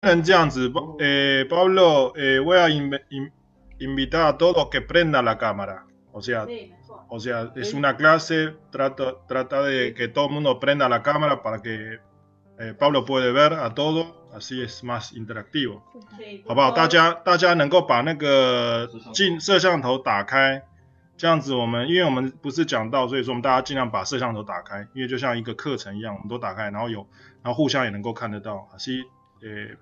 能这样子，Pablo, voy a invitar a todos que prendan la cámara. O sea, es una clase, trata de que todo el mundo prenda la cámara para que Pablo puede ver a todo， así es más interactivo， 好不好？大家能够把那个摄像头打开，这样子因为我们不是讲到，所以说我们大家尽量把摄像头打开，因为就像一个课程一样，我们都打开，然后互相也能够看得到，así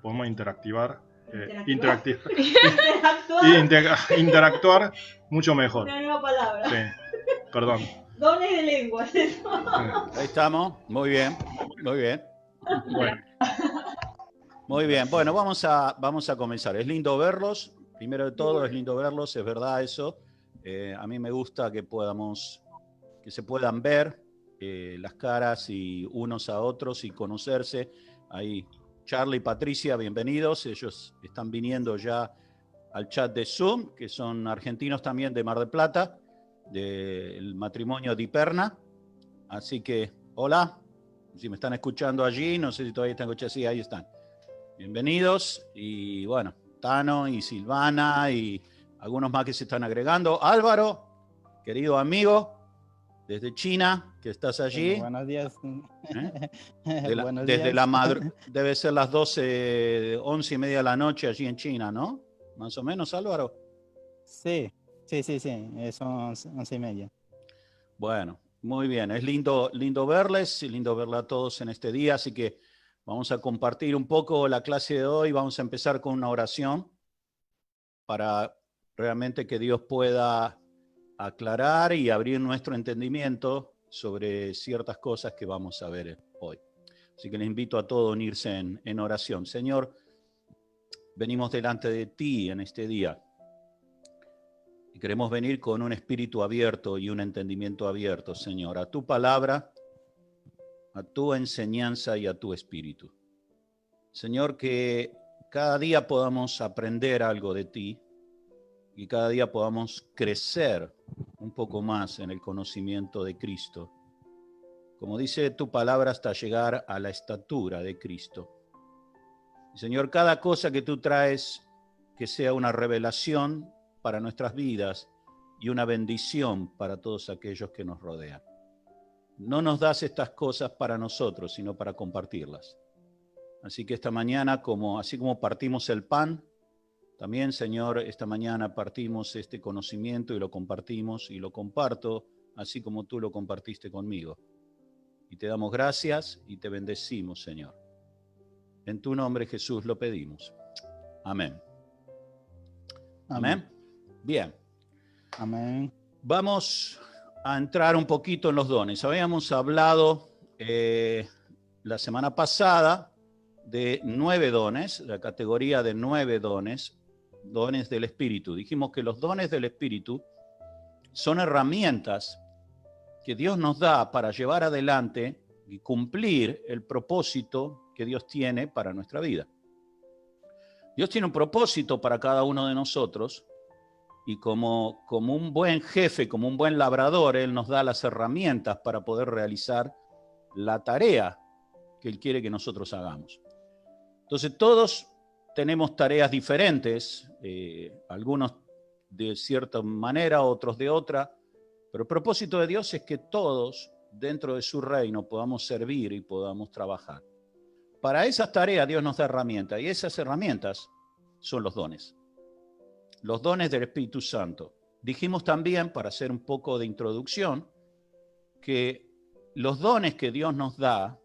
podemos interactivar, interactuar mucho mejor. Una nueva palabra. Sí, perdón. Dones de lenguas. Ahí estamos, muy bien, muy bien. Bueno. Muy bien, bueno, vamos a comenzar. Es lindo verlos, primero de todo es lindo verlos, es verdad eso. A mí me gusta que se puedan ver las caras y unos a otros y conocerse. Ahí, Charlie y Patricia, bienvenidos. Ellos están viniendo ya al chat de Zoom, que son argentinos también de Mar del Plata, del matrimonio Di Perna. Así que, hola, si me están escuchando allí, no sé si todavía están escuchando, sí, ahí están. Bienvenidos, y bueno, Tano y Silvana y algunos más que se están agregando. Álvaro, querido amigo, desde China, que estás allí. Buenos días. Buenos días. Debe ser las 12, 11:30 de la noche allí en China, ¿no? Más o menos, Álvaro. Sí, son 11:30. Bueno, muy bien, es lindo verles, y lindo verla a todos en este día, así que vamos a compartir un poco la clase de hoy. Vamos a empezar con una oración para realmente que Dios pueda aclarar y abrir nuestro entendimiento sobre ciertas cosas que vamos a ver hoy. Así que les invito a todos a unirse en oración. Señor, venimos delante de ti en este día y queremos venir con un espíritu abierto y un entendimiento abierto, Señor, a tu palabra, a tu enseñanza y a tu espíritu. Señor, que cada día podamos aprender algo de ti y cada día podamos crecer un poco más en el conocimiento de Cristo. Como dice tu palabra, hasta llegar a la estatura de Cristo. Señor, cada cosa que tú traes que sea una revelación para nuestras vidas y una bendición para todos aquellos que nos rodean. No nos das estas cosas para nosotros, sino para compartirlas. Así que esta mañana, así como partimos el pan, también, Señor, esta mañana partimos este conocimiento y lo compartimos y lo comparto, así como tú lo compartiste conmigo. Y te damos gracias y te bendecimos, Señor. En tu nombre, Jesús, lo pedimos. Amén. Amén. Bien. Amén. Vamos a entrar un poquito en los dones. Habíamos hablado la semana pasada de 9 dones, la categoría de 9 dones del Espíritu. Dijimos que los dones del Espíritu son herramientas que Dios nos da para llevar adelante y cumplir el propósito que Dios tiene para nuestra vida. Dios tiene un propósito para cada uno de nosotros y como un buen jefe, como un buen labrador, Él nos da las herramientas para poder realizar la tarea que Él quiere que nosotros hagamos. Entonces todos tenemos tareas diferentes, algunos de cierta manera, otros de otra, pero el propósito de Dios es que todos dentro de su reino podamos servir y podamos trabajar. Para esas tareas Dios nos da herramientas y esas herramientas son los dones del Espíritu Santo. Dijimos también, para hacer un poco de introducción, que los dones que Dios nos da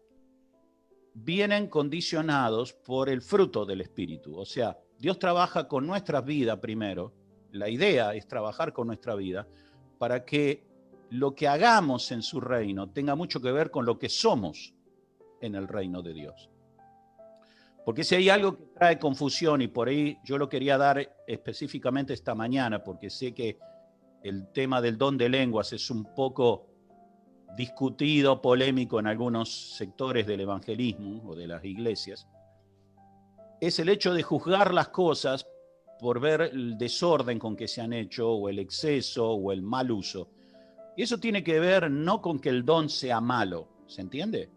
vienen condicionados por el fruto del Espíritu. O sea, Dios trabaja con nuestra vida primero. La idea es trabajar con nuestra vida para que lo que hagamos en su reino tenga mucho que ver con lo que somos en el reino de Dios. Porque si hay algo que trae confusión, y por ahí yo lo quería dar específicamente esta mañana, porque sé que el tema del don de lenguas es un poco discutido, polémico en algunos sectores del evangelismo o de las iglesias, es el hecho de juzgar las cosas por ver el desorden con que se han hecho, o el exceso, o el mal uso. Y eso tiene que ver no con que el don sea malo, ¿se entiende?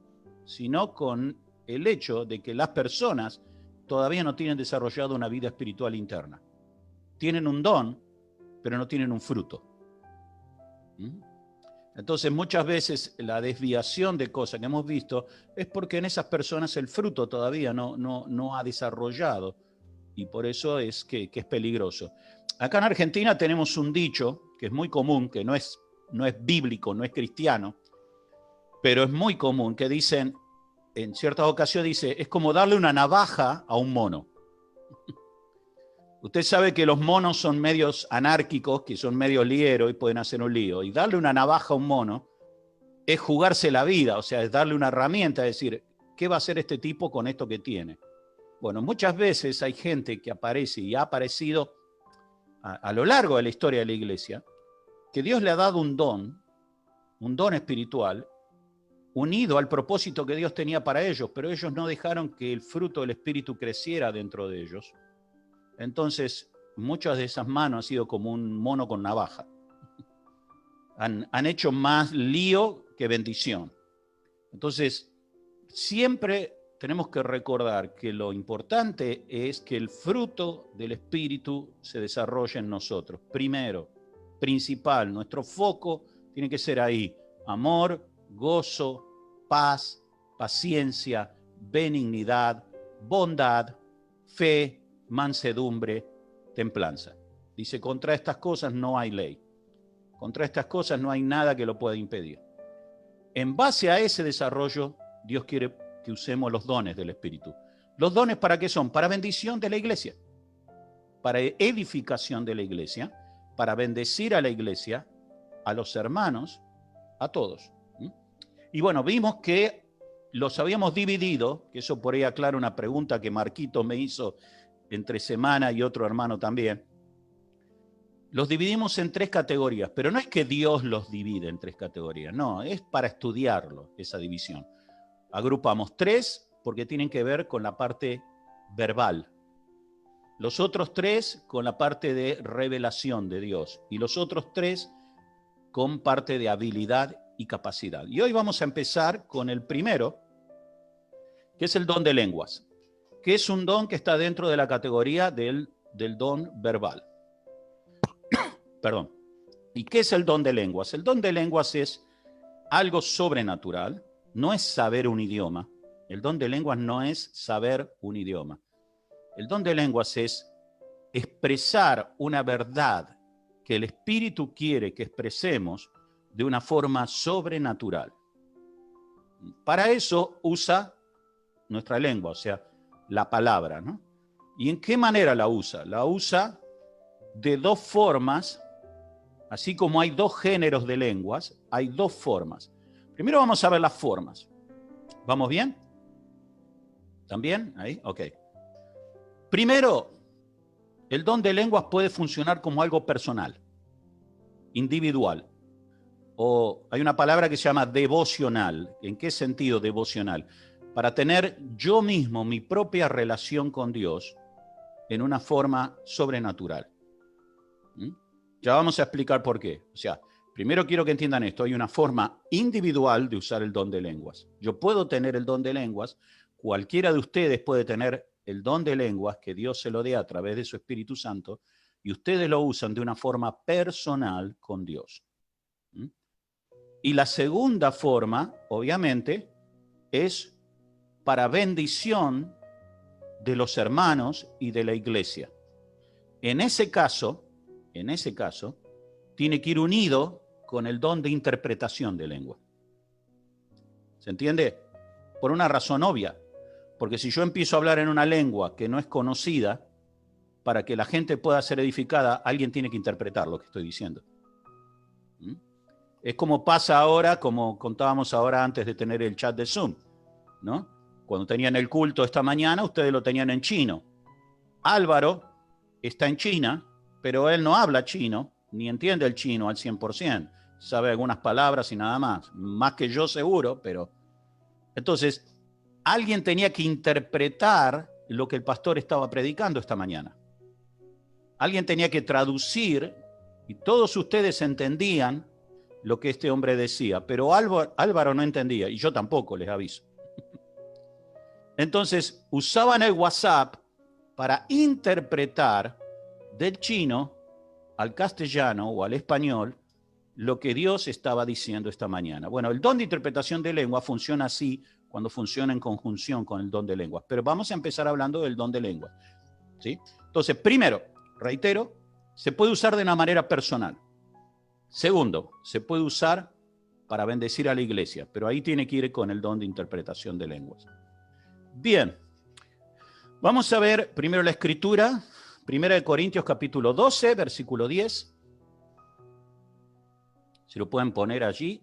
Sino con el hecho de que las personas todavía no tienen desarrollado una vida espiritual interna. Tienen un don, pero no tienen un fruto. Entonces, muchas veces la desviación de cosas que hemos visto es porque en esas personas el fruto todavía no ha desarrollado, y por eso es que es peligroso. Acá en Argentina tenemos un dicho que es muy común, que no es bíblico, no es cristiano, pero es muy común, que dicen, en ciertas ocasiones dice, es como darle una navaja a un mono. Usted sabe que los monos son medios anárquicos, que son medios lieros y pueden hacer un lío. Y darle una navaja a un mono es jugarse la vida, o sea, es darle una herramienta, es decir, ¿qué va a hacer este tipo con esto que tiene? Bueno, muchas veces hay gente que aparece y ha aparecido a lo largo de la historia de la iglesia, que Dios le ha dado un don espiritual, unido al propósito que Dios tenía para ellos, pero ellos no dejaron que el fruto del Espíritu creciera dentro de ellos. Entonces, muchas de esas manos han sido como un mono con navaja. Han hecho más lío que bendición. Entonces, siempre tenemos que recordar que lo importante es que el fruto del Espíritu se desarrolle en nosotros. Primero, principal, nuestro foco tiene que ser ahí. Amor, gozo, paz, paciencia, benignidad, bondad, fe, mansedumbre, templanza. Dice, contra estas cosas no hay ley. Contra estas cosas no hay nada que lo pueda impedir. En base a ese desarrollo, Dios quiere que usemos los dones del Espíritu. ¿Los dones para qué son? Para bendición de la iglesia, para edificación de la iglesia, para bendecir a la iglesia, a los hermanos, a todos. Y bueno, vimos que los habíamos dividido, que eso por ahí aclara una pregunta que Marquito me hizo entre semana y otro hermano también. Los dividimos en 3 categorías, pero no es que Dios los divide en 3 categorías, no, es para estudiarlo, esa división. Agrupamos 3 porque tienen que ver con la parte verbal. Los otros 3 con la parte de revelación de Dios. Y los otros 3 con parte de habilidad y capacidad. Y hoy vamos a empezar con el primero, que es el don de lenguas, que es un don que está dentro de la categoría del don verbal. Perdón. ¿Y qué es el don de lenguas? El don de lenguas es algo sobrenatural, no es saber un idioma. El don de lenguas no es saber un idioma. El don de lenguas es expresar una verdad que el Espíritu quiere que expresemos de una forma sobrenatural. Para eso usa nuestra lengua, o sea, la palabra, ¿no? ¿Y en qué manera la usa? La usa de 2 formas, así como hay 2 géneros de lenguas, hay 2 formas. Primero vamos a ver las formas. ¿Vamos bien? ¿También? ¿Ahí? Ok. Primero, el don de lenguas puede funcionar como algo personal, individual. O hay una palabra que se llama devocional. ¿En qué sentido devocional? Para tener yo mismo mi propia relación con Dios en una forma sobrenatural. Ya vamos a explicar por qué. O sea, primero quiero que entiendan esto. Hay una forma individual de usar el don de lenguas. Yo puedo tener el don de lenguas. Cualquiera de ustedes puede tener el don de lenguas que Dios se lo dé a través de su Espíritu Santo y ustedes lo usan de una forma personal con Dios. Y la segunda forma, obviamente, es para bendición de los hermanos y de la iglesia. En ese caso, tiene que ir unido con el don de interpretación de lengua. ¿Se entiende? Por una razón obvia. Porque si yo empiezo a hablar en una lengua que no es conocida, para que la gente pueda ser edificada, alguien tiene que interpretar lo que estoy diciendo. Es como pasa ahora, como contábamos ahora antes de tener el chat de Zoom, ¿no? Cuando tenían el culto esta mañana, ustedes lo tenían en chino. Álvaro está en China, pero él no habla chino, ni entiende el chino al 100%. Sabe algunas palabras y nada más. Más que yo seguro, pero... Entonces, alguien tenía que interpretar lo que el pastor estaba predicando esta mañana. Alguien tenía que traducir, y todos ustedes entendían lo que este hombre decía, pero Álvaro no entendía, y yo tampoco, les aviso. Entonces, usaban el WhatsApp para interpretar del chino al castellano o al español lo que Dios estaba diciendo esta mañana. Bueno, el don de interpretación de lengua funciona así cuando funciona en conjunción con el don de lenguas. Pero vamos a empezar hablando del don de lenguas, ¿sí? Entonces, primero, reitero, se puede usar de una manera personal. Segundo, se puede usar para bendecir a la iglesia, pero ahí tiene que ir con el don de interpretación de lenguas. Bien, vamos a ver primero la escritura, 1 Corintios capítulo 12, versículo 10. Si lo pueden poner allí.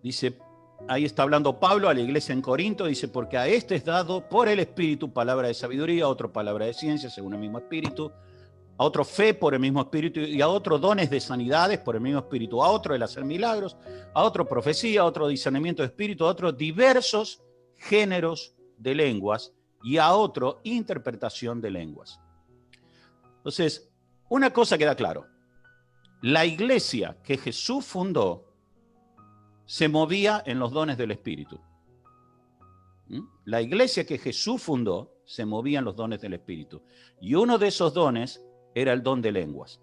Dice, ahí está hablando Pablo a la iglesia en Corinto, dice, porque a este es dado por el Espíritu palabra de sabiduría, a otro palabra de ciencia según el mismo Espíritu, a otro fe por el mismo Espíritu y a otro dones de sanidades por el mismo Espíritu, a otro el hacer milagros, a otro profecía, a otro discernimiento de espíritu, a otro diversos géneros de lenguas y a otro interpretación de lenguas. Entonces, una cosa queda claro. La iglesia que Jesús fundó se movía en los dones del Espíritu. La iglesia que Jesús fundó se movía en los dones del Espíritu. Y uno de esos dones era el don de lenguas.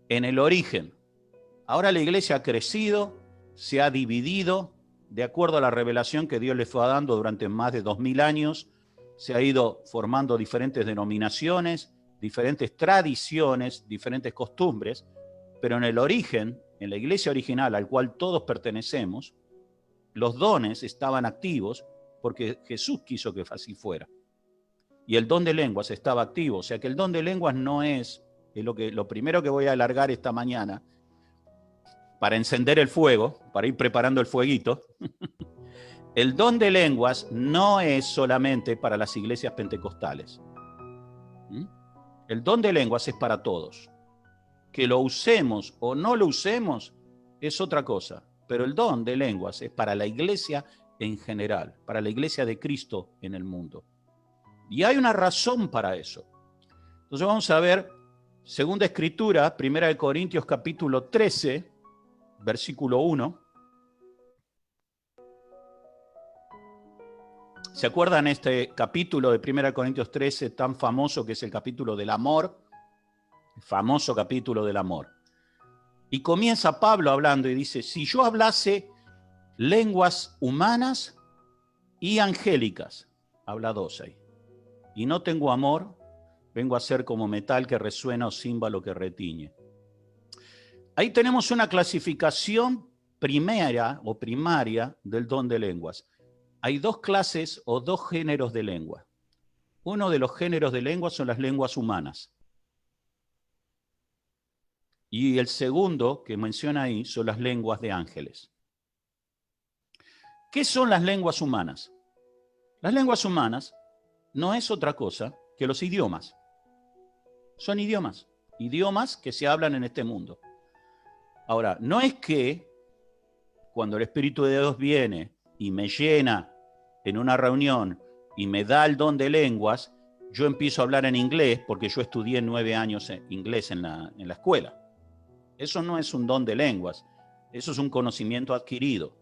En el origen. Ahora la iglesia ha crecido, se ha dividido, de acuerdo a la revelación que Dios le fue dando durante más de 2000 años, se ha ido formando diferentes denominaciones, diferentes tradiciones, diferentes costumbres, pero en el origen, en la iglesia original al cual todos pertenecemos, los dones estaban activos porque Jesús quiso que así fuera. Y el don de lenguas estaba activo, o sea que el don de lenguas no es lo primero que voy a alargar esta mañana para encender el fuego, para ir preparando el fueguito. El don de lenguas no es solamente para las iglesias pentecostales. El don de lenguas es para todos. Que lo usemos o no lo usemos es otra cosa, pero el don de lenguas es para la iglesia en general, para la iglesia de Cristo en el mundo. Y hay una razón para eso. Entonces vamos a ver, segunda escritura, 1 Corintios capítulo 13, versículo 1. ¿Se acuerdan este capítulo de 1 Corintios 13 tan famoso que es el capítulo del amor? El famoso capítulo del amor. Y comienza Pablo hablando y dice, si yo hablase lenguas humanas y angélicas, habla dos ahí, y no tengo amor, vengo a ser como metal que resuena o címbalo que retiñe. Ahí tenemos una clasificación primera o primaria del don de lenguas. Hay dos clases o dos géneros de lengua. Uno de los géneros de lengua son las lenguas humanas. Y el segundo que menciona ahí son las lenguas de ángeles. ¿Qué son las lenguas humanas? Las lenguas humanas no es otra cosa que los idiomas. Son idiomas. Idiomas que se hablan en este mundo. Ahora, no es que cuando el Espíritu de Dios viene y me llena en una reunión y me da el don de lenguas, yo empiezo a hablar en inglés porque yo estudié 9 años inglés en la escuela. Eso no es un don de lenguas, eso es un conocimiento adquirido.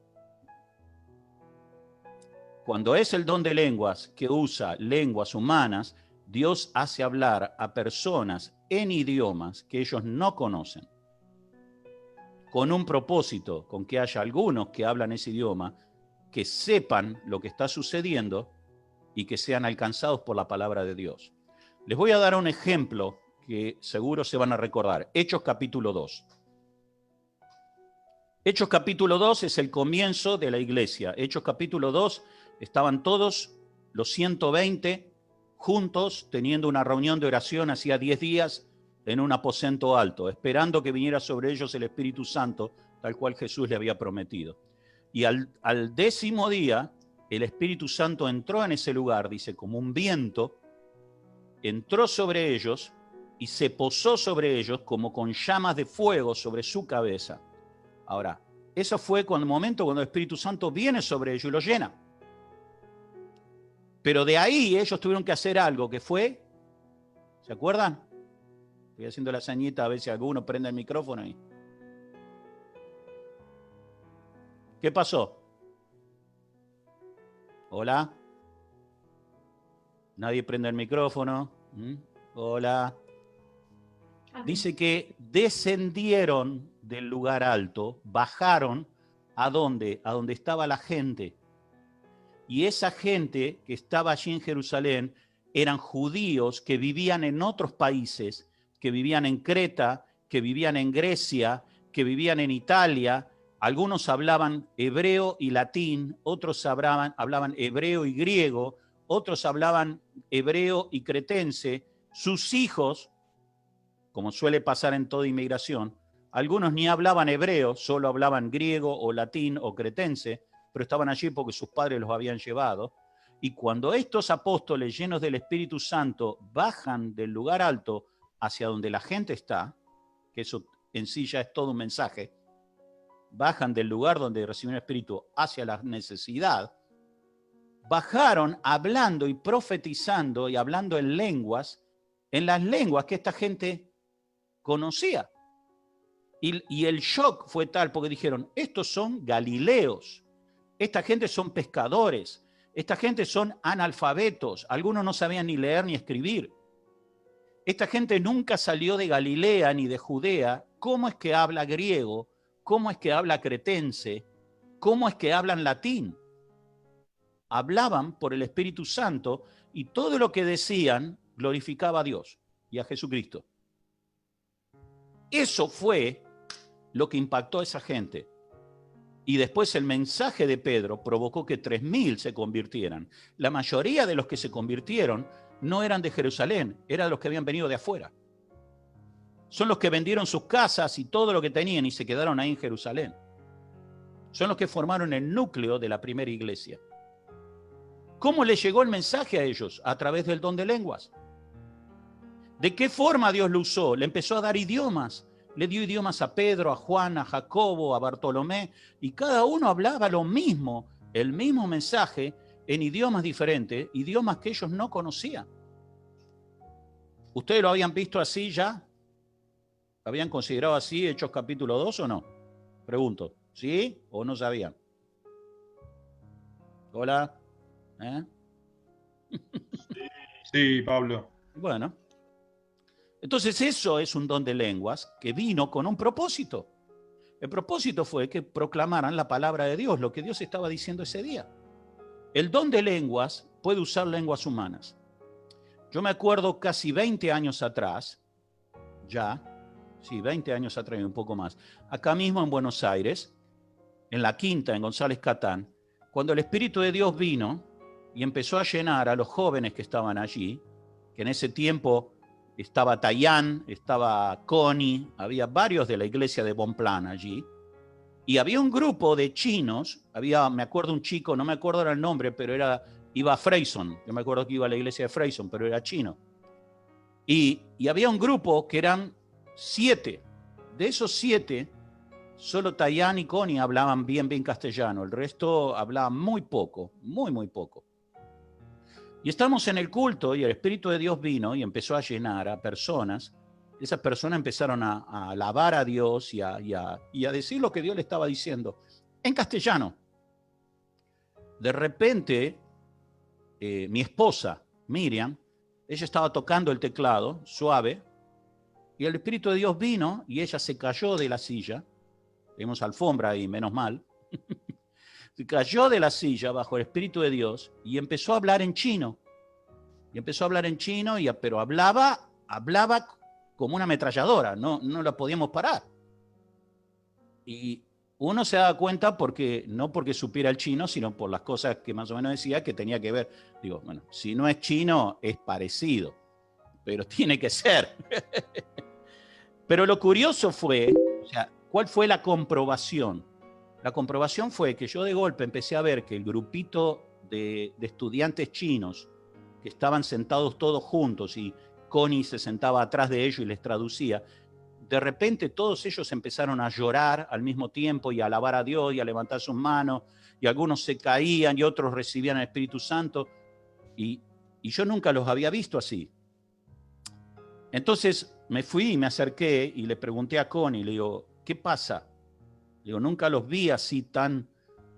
Cuando es el don de lenguas que usa lenguas humanas, Dios hace hablar a personas en idiomas que ellos no conocen, con un propósito, con que haya algunos que hablan ese idioma, que sepan lo que está sucediendo y que sean alcanzados por la palabra de Dios. Les voy a dar un ejemplo que seguro se van a recordar. Hechos capítulo 2. Hechos capítulo 2 es el comienzo de la iglesia. Hechos capítulo 2 estaban todos los 120 juntos teniendo una reunión de oración hacía 10 días en un aposento alto, esperando que viniera sobre ellos el Espíritu Santo, tal cual Jesús le había prometido. Y al 10º día, el Espíritu Santo entró en ese lugar, dice, como un viento, entró sobre ellos y se posó sobre ellos como con llamas de fuego sobre su cabeza. Ahora, eso fue el momento cuando el Espíritu Santo viene sobre ellos y los llena. Pero de ahí ellos tuvieron que hacer algo que fue, ¿se acuerdan? Estoy haciendo la señita a ver si alguno prende el micrófono ahí. ¿Qué pasó? Hola. Nadie prende el micrófono. Hola. Dice que descendieron del lugar alto, bajaron ¿a dónde? A donde estaba la gente. Y esa gente que estaba allí en Jerusalén eran judíos que vivían en otros países, que vivían en Creta, que vivían en Grecia, que vivían en Italia. Algunos hablaban hebreo y latín, otros hablaban hebreo y griego, otros hablaban hebreo y cretense. Sus hijos, como suele pasar en toda inmigración, algunos ni hablaban hebreo, solo hablaban griego o latín o cretense, pero estaban allí porque sus padres los habían llevado. Y cuando estos apóstoles llenos del Espíritu Santo bajan del lugar alto hacia donde la gente está, que eso en sí ya es todo un mensaje, bajan del lugar donde reciben el Espíritu hacia la necesidad, bajaron hablando y profetizando y hablando en las lenguas que esta gente conocía. Y el shock fue tal porque dijeron, estos son galileos, esta gente son pescadores, esta gente son analfabetos, algunos no sabían ni leer ni escribir. Esta gente nunca salió de Galilea ni de Judea. ¿Cómo es que habla griego? ¿Cómo es que habla cretense? ¿Cómo es que hablan latín? Hablaban por el Espíritu Santo y todo lo que decían glorificaba a Dios y a Jesucristo. Eso fue lo que impactó a esa gente. Y después el mensaje de Pedro provocó que 3.000 se convirtieran. La mayoría de los que se convirtieron no eran de Jerusalén, eran los que habían venido de afuera. Son los que vendieron sus casas y todo lo que tenían y se quedaron ahí en Jerusalén. Son los que formaron el núcleo de la primera iglesia. ¿Cómo le llegó el mensaje a ellos? A través del don de lenguas. ¿De qué forma Dios lo usó? Le empezó a dar idiomas. Le dio idiomas a Pedro, a Juan, a Jacobo, a Bartolomé, y cada uno hablaba lo mismo, el mismo mensaje, en idiomas diferentes, idiomas que ellos no conocían. ¿Ustedes lo habían visto así ya? ¿Habían considerado así Hechos capítulo 2 o no? Pregunto, ¿sí o no sabían? Hola. Sí, Pablo. Bueno. Entonces eso es un don de lenguas que vino con un propósito. El propósito fue que proclamaran la palabra de Dios, lo que Dios estaba diciendo ese día. El don de lenguas puede usar lenguas humanas. Yo me acuerdo casi 20 años atrás, 20 años atrás y un poco más, acá mismo en Buenos Aires, en la Quinta, en González Catán, cuando el Espíritu de Dios vino y empezó a llenar a los jóvenes que estaban allí, que en ese tiempo estaba Tayán, estaba Connie, había varios de la iglesia de Bonplan allí, y había un grupo de chinos, me acuerdo un chico, no me acuerdo el nombre, pero iba a Freyson, yo me acuerdo que iba a la iglesia de Freyson, pero era chino. Y había un grupo que eran 7, de esos 7, solo Tayán y Connie hablaban bien castellano, el resto hablaban muy poco, muy poco. Y estamos en el culto y el Espíritu de Dios vino y empezó a llenar a personas. Esas personas empezaron a alabar a Dios y a decir lo que Dios le estaba diciendo en castellano. De repente, mi esposa, Miriam, ella estaba tocando el teclado, suave, y el Espíritu de Dios vino y ella se cayó de la silla. Tenemos alfombra ahí, menos mal. Se cayó de la silla bajo el Espíritu de Dios y empezó a hablar en chino. Pero hablaba como una ametralladora, no la podíamos parar. Y uno se daba cuenta no porque supiera el chino, sino por las cosas que más o menos decía que tenía que ver. Digo, bueno, si no es chino, es parecido, pero tiene que ser. Pero lo curioso fue, ¿cuál fue la comprobación? La comprobación fue que yo de golpe empecé a ver que el grupito de estudiantes chinos que estaban sentados todos juntos y Connie se sentaba atrás de ellos y les traducía, de repente todos ellos empezaron a llorar al mismo tiempo y a alabar a Dios y a levantar sus manos, y algunos se caían y otros recibían el Espíritu Santo, y yo nunca los había visto así. Entonces me fui y me acerqué y le pregunté a Connie, le digo, ¿qué pasa? Le digo, nunca los vi así tan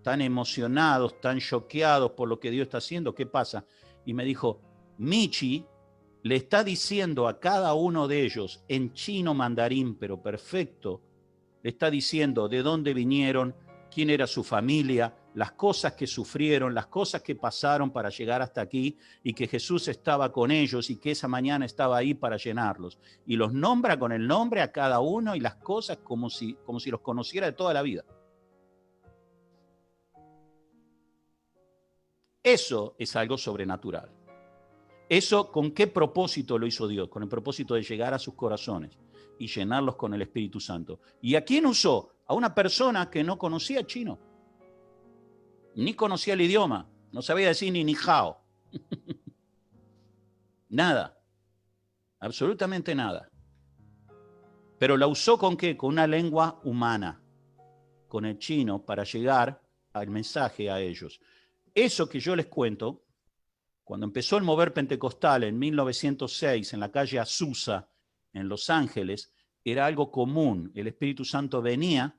tan emocionados, tan choqueados por lo que Dios está haciendo. ¿Qué pasa? Y me dijo, Michi le está diciendo a cada uno de ellos, en chino mandarín, pero perfecto, le está diciendo de dónde vinieron, quién era su familia, las cosas que sufrieron, las cosas que pasaron para llegar hasta aquí, y que Jesús estaba con ellos y que esa mañana estaba ahí para llenarlos. Y los nombra con el nombre a cada uno y las cosas como si los conociera de toda la vida. Eso es algo sobrenatural. ¿Eso con qué propósito lo hizo Dios? Con el propósito de llegar a sus corazones y llenarlos con el Espíritu Santo. ¿Y a quién usó? A una persona que no conocía chino, ni conocía el idioma, no sabía decir ni hao. Nada, absolutamente nada. Pero la usó ¿con qué? Con una lengua humana, con el chino, para llegar al mensaje a ellos. Eso que yo les cuento, cuando empezó el mover pentecostal en 1906 en la calle Azusa, en Los Ángeles, era algo común. El Espíritu Santo venía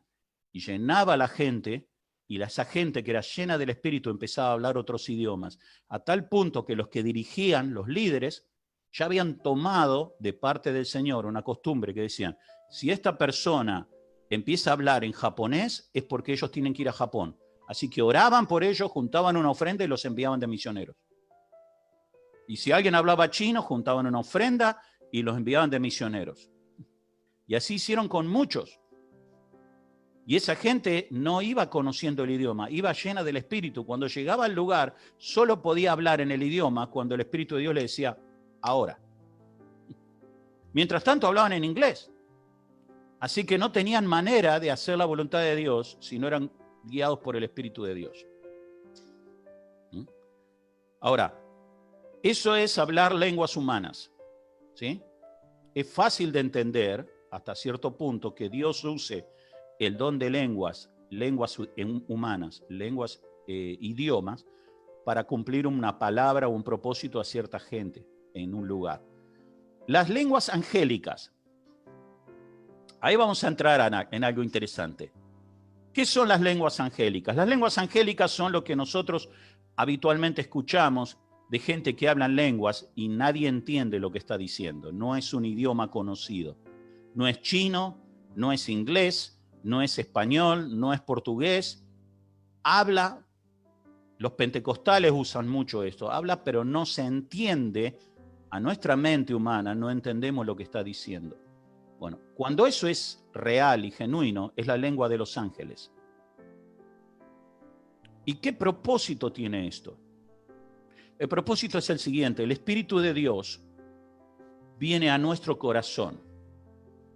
y llenaba a la gente, y esa gente que era llena del Espíritu empezaba a hablar otros idiomas, a tal punto que los que dirigían, los líderes, ya habían tomado de parte del Señor una costumbre que decían, si esta persona empieza a hablar en japonés es porque ellos tienen que ir a Japón. Así que oraban por ellos, juntaban una ofrenda y los enviaban de misioneros. Y si alguien hablaba chino, juntaban una ofrenda y los enviaban de misioneros. Y así hicieron con muchos. Y esa gente no iba conociendo el idioma, iba llena del Espíritu. Cuando llegaba al lugar, solo podía hablar en el idioma cuando el Espíritu de Dios le decía, ahora. Mientras tanto hablaban en inglés. Así que no tenían manera de hacer la voluntad de Dios si no eran guiados por el Espíritu de Dios. Ahora, eso es hablar lenguas humanas, ¿sí? Es fácil de entender hasta cierto punto que Dios use el don de lenguas humanas, idiomas, para cumplir una palabra o un propósito a cierta gente en un lugar. Las lenguas angélicas. Ahí vamos a entrar en algo interesante. ¿Qué son las lenguas angélicas? Las lenguas angélicas son lo que nosotros habitualmente escuchamos de gente que habla lenguas y nadie entiende lo que está diciendo. No es un idioma conocido. No es chino, no es inglés, no es español, no es portugués. Habla, los pentecostales usan mucho esto, habla pero no se entiende, a nuestra mente humana no entendemos lo que está diciendo. Bueno, cuando eso es real y genuino, es la lengua de los ángeles. ¿Y qué propósito tiene esto? El propósito es el siguiente: el Espíritu de Dios viene a nuestro corazón.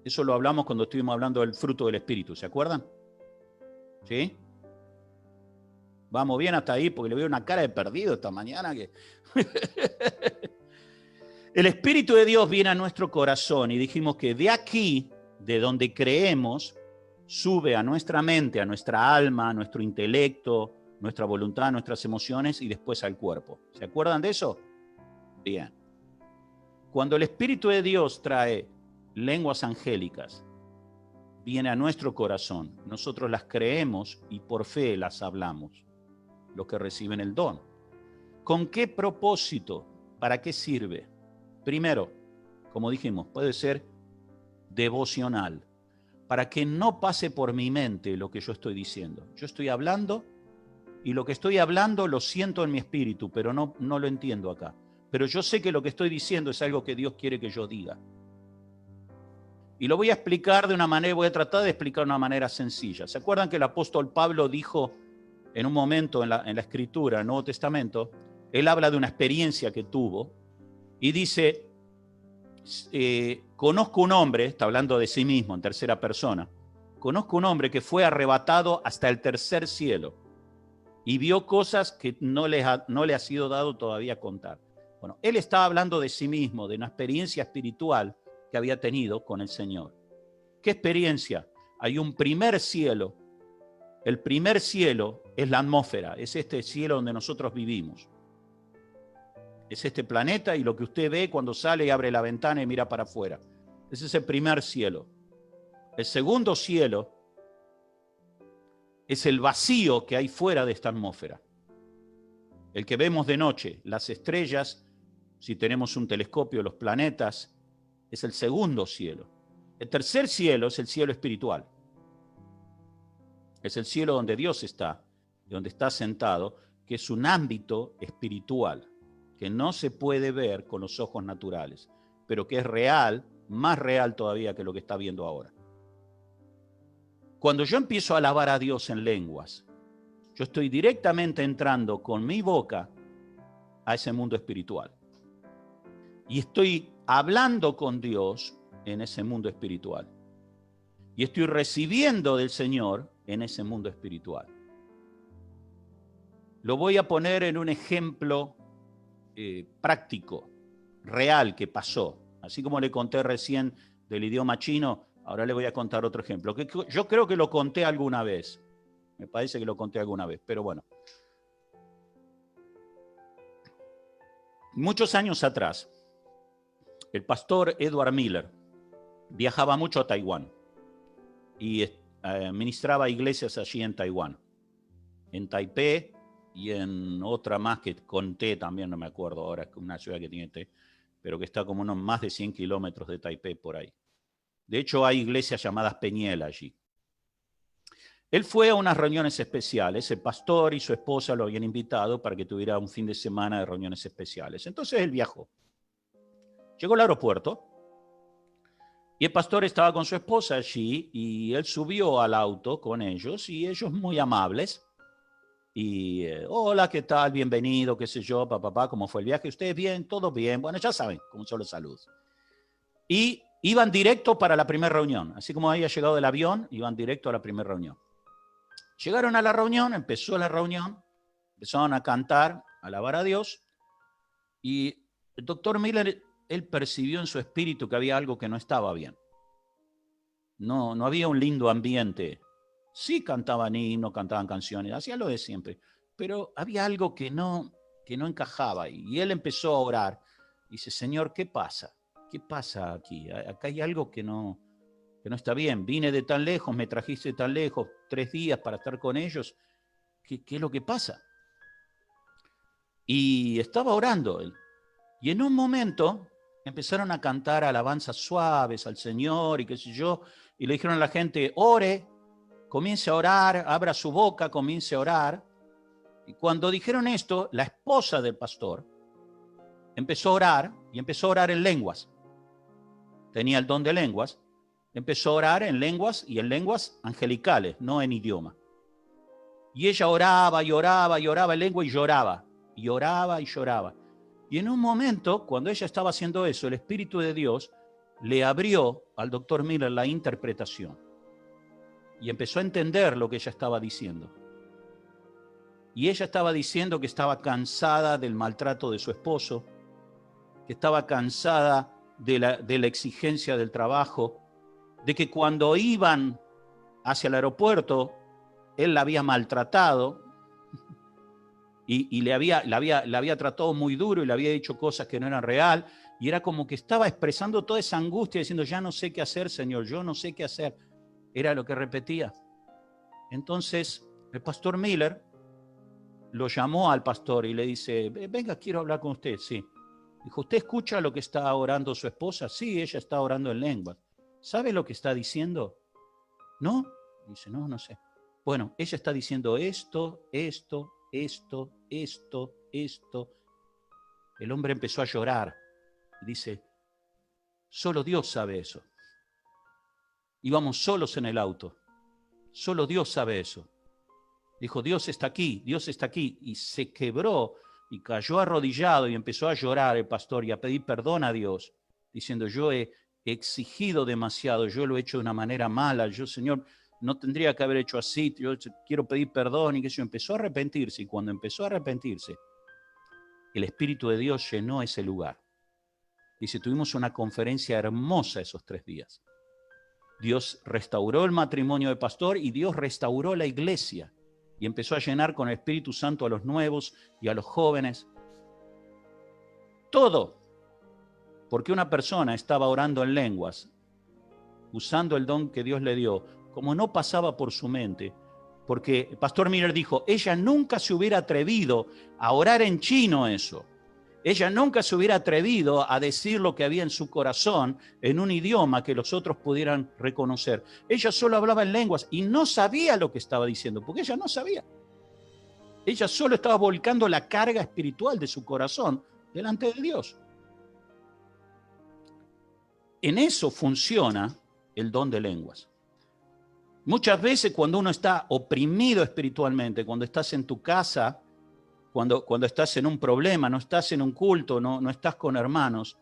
Eso lo hablamos cuando estuvimos hablando del fruto del Espíritu, ¿se acuerdan? ¿Sí? Vamos bien hasta ahí, porque le veo una cara de perdido esta mañana. El Espíritu de Dios viene a nuestro corazón y dijimos que de aquí, de donde creemos, sube a nuestra mente, a nuestra alma, a nuestro intelecto, nuestra voluntad, nuestras emociones y después al cuerpo. ¿Se acuerdan de eso? Bien. Cuando el Espíritu de Dios trae lenguas angélicas, viene a nuestro corazón. Nosotros las creemos y por fe las hablamos, los que reciben el don. ¿Con qué propósito? ¿Para qué sirve? Primero, como dijimos, puede ser devocional, para que no pase por mi mente lo que yo estoy diciendo. Yo estoy hablando y lo que estoy hablando lo siento en mi espíritu, pero no lo entiendo acá. Pero yo sé que lo que estoy diciendo es algo que Dios quiere que yo diga. Y lo voy a explicar de una manera, voy a tratar de explicar de una manera sencilla. ¿Se acuerdan que el apóstol Pablo dijo en un momento en la Escritura, en el Nuevo Testamento, él habla de una experiencia que tuvo y dice, conozco un hombre, está hablando de sí mismo en tercera persona, conozco un hombre que fue arrebatado hasta el tercer cielo y vio cosas que no le ha sido dado todavía contar. Bueno, él estaba hablando de sí mismo, de una experiencia espiritual que había tenido con el Señor. ¿Qué experiencia? Hay un primer cielo. El primer cielo es la atmósfera, es este cielo donde nosotros vivimos. Es este planeta y lo que usted ve cuando sale y abre la ventana y mira para afuera. Ese es el primer cielo. El segundo cielo es el vacío que hay fuera de esta atmósfera. El que vemos de noche, las estrellas, si tenemos un telescopio, los planetas, es el segundo cielo. El tercer cielo es el cielo espiritual. Es el cielo donde Dios está, donde está sentado, que es un ámbito espiritual, que no se puede ver con los ojos naturales, pero que es real, más real todavía que lo que está viendo ahora. Cuando yo empiezo a alabar a Dios en lenguas, yo estoy directamente entrando con mi boca a ese mundo espiritual. Y estoy hablando con Dios en ese mundo espiritual. Y estoy recibiendo del Señor en ese mundo espiritual. Lo voy a poner en un ejemplo práctico, real, que pasó. Así como le conté recién del idioma chino, ahora le voy a contar otro ejemplo. Que yo creo que lo conté alguna vez. Me parece que lo conté alguna vez, pero bueno. Muchos años atrás, el pastor Edward Miller viajaba mucho a Taiwán y ministraba iglesias allí en Taiwán, en Taipei y en otra más que conté también, no me acuerdo ahora, una ciudad que tiene pero que está como unos más de 100 kilómetros de Taipei por ahí. De hecho, hay iglesias llamadas Peñiel allí. Él fue a unas reuniones especiales, el pastor y su esposa lo habían invitado para que tuviera un fin de semana de reuniones especiales. Entonces él viajó. Llegó al aeropuerto y el pastor estaba con su esposa allí y él subió al auto con ellos y ellos muy amables. Y hola, ¿qué tal? Bienvenido, qué sé yo, papá, ¿cómo fue el viaje? ¿Ustedes bien? ¿Todo bien? Bueno, ya saben cómo son los saludos. Y iban directo para la primera reunión. Así como había llegado del avión, iban directo a la primera reunión. Llegaron a la reunión, empezó la reunión, empezaron a cantar, a alabar a Dios, y el doctor Miller, él percibió en su espíritu que había algo que no estaba bien. No había un lindo ambiente. Sí cantaban himnos, cantaban canciones, hacían lo de siempre, pero había algo que no encajaba, y él empezó a orar. Dice, Señor, ¿qué pasa? ¿Qué pasa aquí? Acá hay algo que no está bien. Vine de tan lejos, me trajiste de tan lejos, 3 días para estar con ellos. ¿Qué es lo que pasa? Y estaba orando él. Y en un momento empezaron a cantar alabanzas suaves al Señor y qué sé yo, y le dijeron a la gente, ore, comience a orar, abra su boca, comience a orar. Y cuando dijeron esto, la esposa del pastor empezó a orar, y empezó a orar en lenguas. Tenía el don de lenguas. Empezó a orar en lenguas, y en lenguas angelicales, no en idioma. Y ella oraba y oraba y oraba en lengua y lloraba. Y oraba y lloraba. Y en un momento, cuando ella estaba haciendo eso, el Espíritu de Dios le abrió al doctor Miller la interpretación. Y empezó a entender lo que ella estaba diciendo. Y ella estaba diciendo que estaba cansada del maltrato de su esposo, que estaba cansada de la exigencia del trabajo, de que cuando iban hacia el aeropuerto, él la había maltratado y le había tratado muy duro y le había dicho cosas que no eran real, y era como que estaba expresando toda esa angustia diciendo, ya no sé qué hacer, Señor, yo no sé qué hacer. Era lo que repetía. Entonces, el pastor Miller lo llamó al pastor y le dice, venga, quiero hablar con usted. Sí. Dijo, ¿usted escucha lo que está orando su esposa? Sí, ella está orando en lenguas. ¿Sabe lo que está diciendo? ¿No? Dice, no sé. Bueno, ella está diciendo esto. El hombre empezó a llorar. Dice, solo Dios sabe eso. Íbamos solos en el auto. Solo Dios sabe eso. Dijo, Dios está aquí. Y se quebró y cayó arrodillado y empezó a llorar el pastor y a pedir perdón a Dios, diciendo, yo he exigido demasiado, yo lo he hecho de una manera mala, yo, Señor, no tendría que haber hecho así, yo quiero pedir perdón, y que eso. Empezó a arrepentirse, y cuando empezó a arrepentirse, el Espíritu de Dios llenó ese lugar. Dice, tuvimos una conferencia hermosa esos 3 días. Dios restauró el matrimonio del pastor y Dios restauró la iglesia y empezó a llenar con el Espíritu Santo a los nuevos y a los jóvenes. Todo porque una persona estaba orando en lenguas, usando el don que Dios le dio. Como no pasaba por su mente, Porque el pastor Miller dijo, ella nunca se hubiera atrevido a orar en chino eso. Ella nunca se hubiera atrevido a decir lo que había en su corazón en un idioma que los otros pudieran reconocer. Ella solo hablaba en lenguas y no sabía lo que estaba diciendo, porque ella no sabía. Ella solo estaba volcando la carga espiritual de su corazón delante de Dios. En eso funciona el don de lenguas. Muchas veces cuando uno está oprimido espiritualmente, cuando estás en tu casa, cuando estás en un problema, no estás en un culto, no estás con hermanos,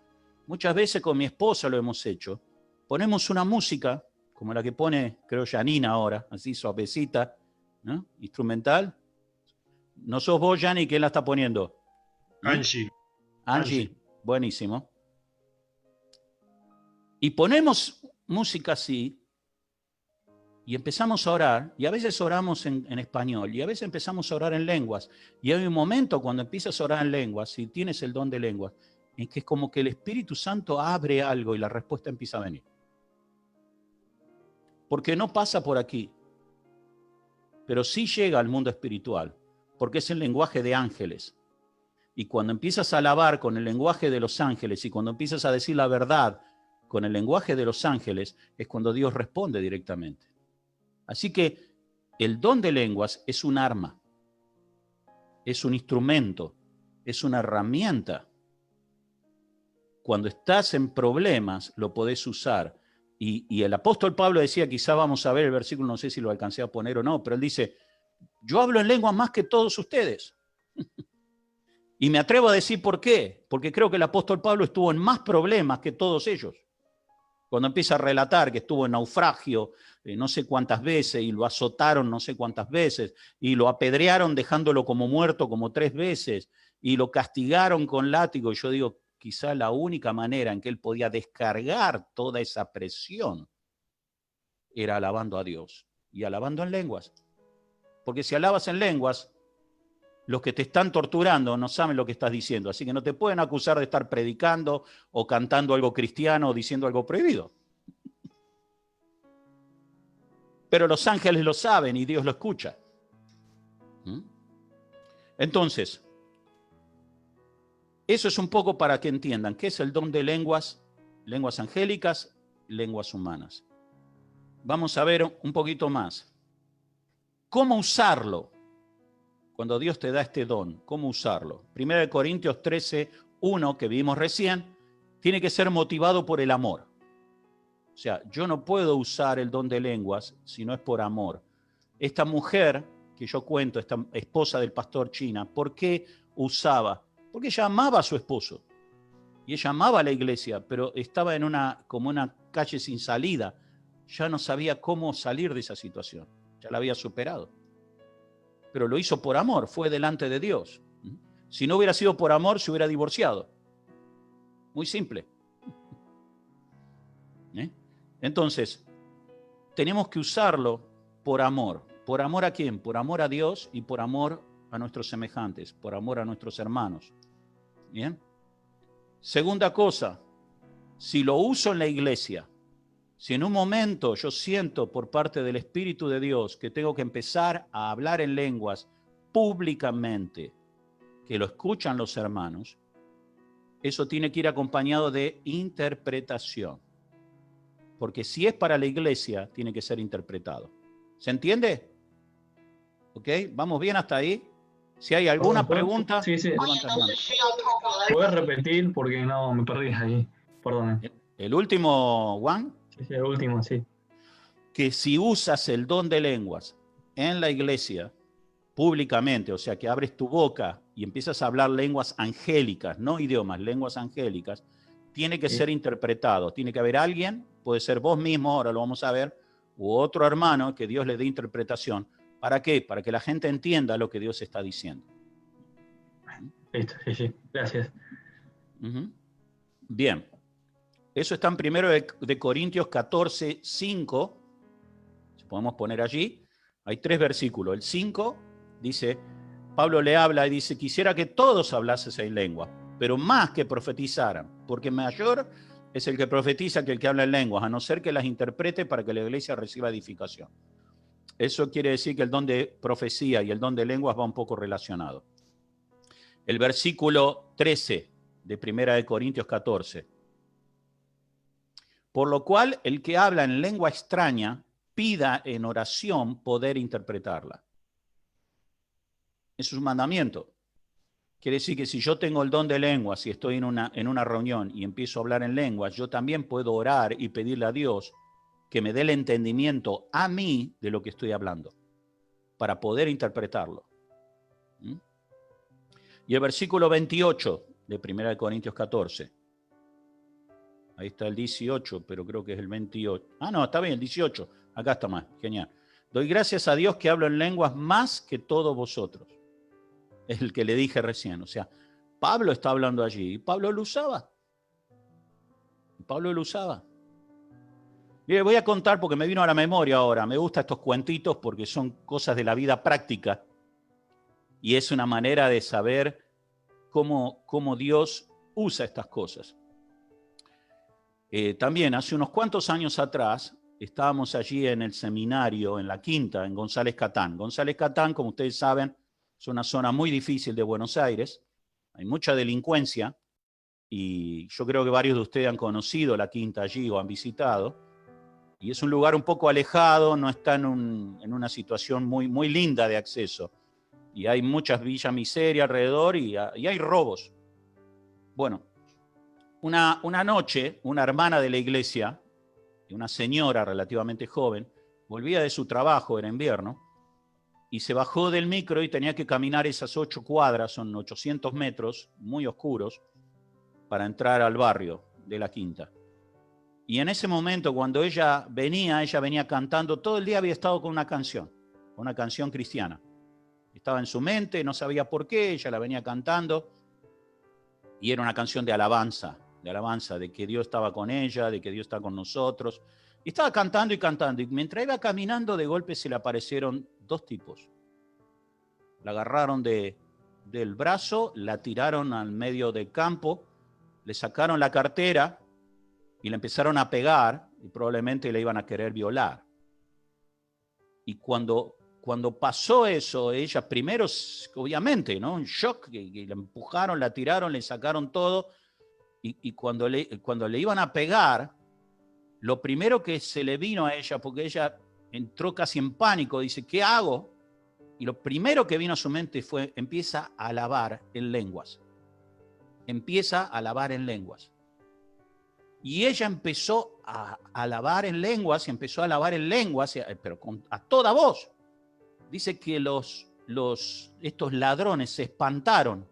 muchas veces con mi esposa lo hemos hecho, ponemos una música, como la que pone, creo, Janina ahora, así suavecita, ¿no? Instrumental. ¿No sos vos, Yanni, quién la está poniendo? Angie, buenísimo. Y ponemos música así, y empezamos a orar, y a veces oramos en español, y a veces empezamos a orar en lenguas. Y hay un momento cuando empiezas a orar en lenguas, si tienes el don de lenguas, en que es como que el Espíritu Santo abre algo y la respuesta empieza a venir. Porque no pasa por aquí, pero sí llega al mundo espiritual, porque es el lenguaje de ángeles. Y cuando empiezas a alabar con el lenguaje de los ángeles, y cuando empiezas a decir la verdad con el lenguaje de los ángeles, es cuando Dios responde directamente. Así que el don de lenguas es un arma, es un instrumento, es una herramienta. Cuando estás en problemas, lo podés usar. Y el apóstol Pablo decía, quizá vamos a ver el versículo, no sé si lo alcancé a poner o no, pero él dice, yo hablo en lenguas más que todos ustedes. Y me atrevo a decir por qué, porque creo que el apóstol Pablo estuvo en más problemas que todos ellos. Cuando empieza a relatar que estuvo en naufragio no sé cuántas veces y lo azotaron no sé cuántas veces y lo apedrearon dejándolo como muerto como 3 veces y lo castigaron con látigo. Y yo digo, quizá la única manera en que él podía descargar toda esa presión era alabando a Dios y alabando en lenguas. Porque si alabas en lenguas, los que te están torturando no saben lo que estás diciendo, así que no te pueden acusar de estar predicando o cantando algo cristiano o diciendo algo prohibido. Pero los ángeles lo saben y Dios lo escucha. Entonces, eso es un poco para que entiendan qué es el don de lenguas, lenguas angélicas, lenguas humanas. Vamos a ver un poquito más. ¿Cómo usarlo? Cuando Dios te da este don, ¿cómo usarlo? 1 Corintios 13, 1, que vimos recién, tiene que ser motivado por el amor. O sea, yo no puedo usar el don de lenguas si no es por amor. Esta mujer que yo cuento, esta esposa del pastor China, ¿por qué usaba? Porque ella amaba a su esposo. Y ella amaba a la iglesia, pero estaba en como una calle sin salida. Ya no sabía cómo salir de esa situación. Ya la había superado. Pero lo hizo por amor, fue delante de Dios. Si no hubiera sido por amor, se hubiera divorciado. Muy simple. Entonces, tenemos que usarlo por amor. ¿Por amor a quién? Por amor a Dios y por amor a nuestros semejantes, por amor a nuestros hermanos. ¿Bien? Segunda cosa, si lo uso en la iglesia, si en un momento yo siento por parte del Espíritu de Dios que tengo que empezar a hablar en lenguas públicamente, que lo escuchan los hermanos, eso tiene que ir acompañado de interpretación. Porque si es para la iglesia, tiene que ser interpretado. ¿Se entiende? ¿Ok? ¿Vamos bien hasta ahí? Si hay alguna pregunta... Sí. ¿Puedes repetir? Porque no, me perdí ahí. Perdón. ¿El último, Juan? Sí, el último, sí. Que si usas el don de lenguas en la iglesia, públicamente, o sea, que abres tu boca y empiezas a hablar lenguas angélicas, no idiomas, lenguas angélicas, tiene que ser interpretado. Tiene que haber alguien, puede ser vos mismo, ahora lo vamos a ver, u otro hermano, que Dios le dé interpretación. ¿Para qué? Para que la gente entienda lo que Dios está diciendo. Listo, sí. Gracias. Bien. Eso está en 1 de Corintios 14, 5. Si podemos poner allí. Hay 3 versículos. El 5 dice, Pablo le habla y dice, quisiera que todos hablases en lengua, pero más que profetizaran, porque mayor es el que profetiza que el que habla en lenguas, a no ser que las interprete para que la iglesia reciba edificación. Eso quiere decir que el don de profecía y el don de lenguas va un poco relacionado. El versículo 13 de 1 Corintios 14. Por lo cual, el que habla en lengua extraña, pida en oración poder interpretarla. Es un mandamiento. Quiere decir que si yo tengo el don de lenguas y estoy en una reunión y empiezo a hablar en lenguas, yo también puedo orar y pedirle a Dios que me dé el entendimiento a mí de lo que estoy hablando, para poder interpretarlo. ¿Mm? Y el versículo 28 de 1 Corintios 14. Ahí está el 18, pero creo que es el 28. Ah, no, está bien, el 18. Acá está más, genial. Doy gracias a Dios que hablo en lenguas más que todos vosotros. Es el que le dije recién. O sea, Pablo está hablando allí y Pablo lo usaba. Pablo lo usaba. Y les voy a contar porque me vino a la memoria ahora. Me gustan estos cuentitos porque son cosas de la vida práctica. Y es una manera de saber cómo Dios usa estas cosas. También hace unos cuantos años atrás estábamos allí en el seminario, en la Quinta, en González Catán. González Catán, como ustedes saben, es una zona muy difícil de Buenos Aires. Hay mucha delincuencia y yo creo que varios de ustedes han conocido la Quinta allí o han visitado. Y es un lugar un poco alejado, no está en una situación muy linda de acceso. Y hay muchas villas miseria alrededor y hay robos. Bueno, una noche, una hermana de la iglesia, una señora relativamente joven, volvía de su trabajo, era invierno, y se bajó del micro y tenía que caminar esas 8 cuadras, son 800 metros, muy oscuros, para entrar al barrio de la Quinta. Y en ese momento, cuando ella venía cantando, todo el día había estado con una canción cristiana. Estaba en su mente, no sabía por qué, ella la venía cantando, y era una canción de alabanza, de que Dios estaba con ella, de que Dios está con nosotros. Y estaba cantando, y mientras iba caminando, de golpe se le aparecieron 2 tipos. La agarraron del brazo, la tiraron al medio del campo, le sacaron la cartera y le empezaron a pegar, y probablemente le iban a querer violar. Y cuando pasó eso, ella primero, obviamente, ¿no? En shock, y la empujaron, la tiraron, le sacaron todo, y cuando le iban a pegar, lo primero que se le vino a ella, porque ella entró casi en pánico, dice, ¿qué hago? Y lo primero que vino a su mente fue, empieza a alabar en lenguas. Empieza a alabar en lenguas. Y ella empezó a alabar en lenguas, pero a toda voz. Dice que estos ladrones se espantaron.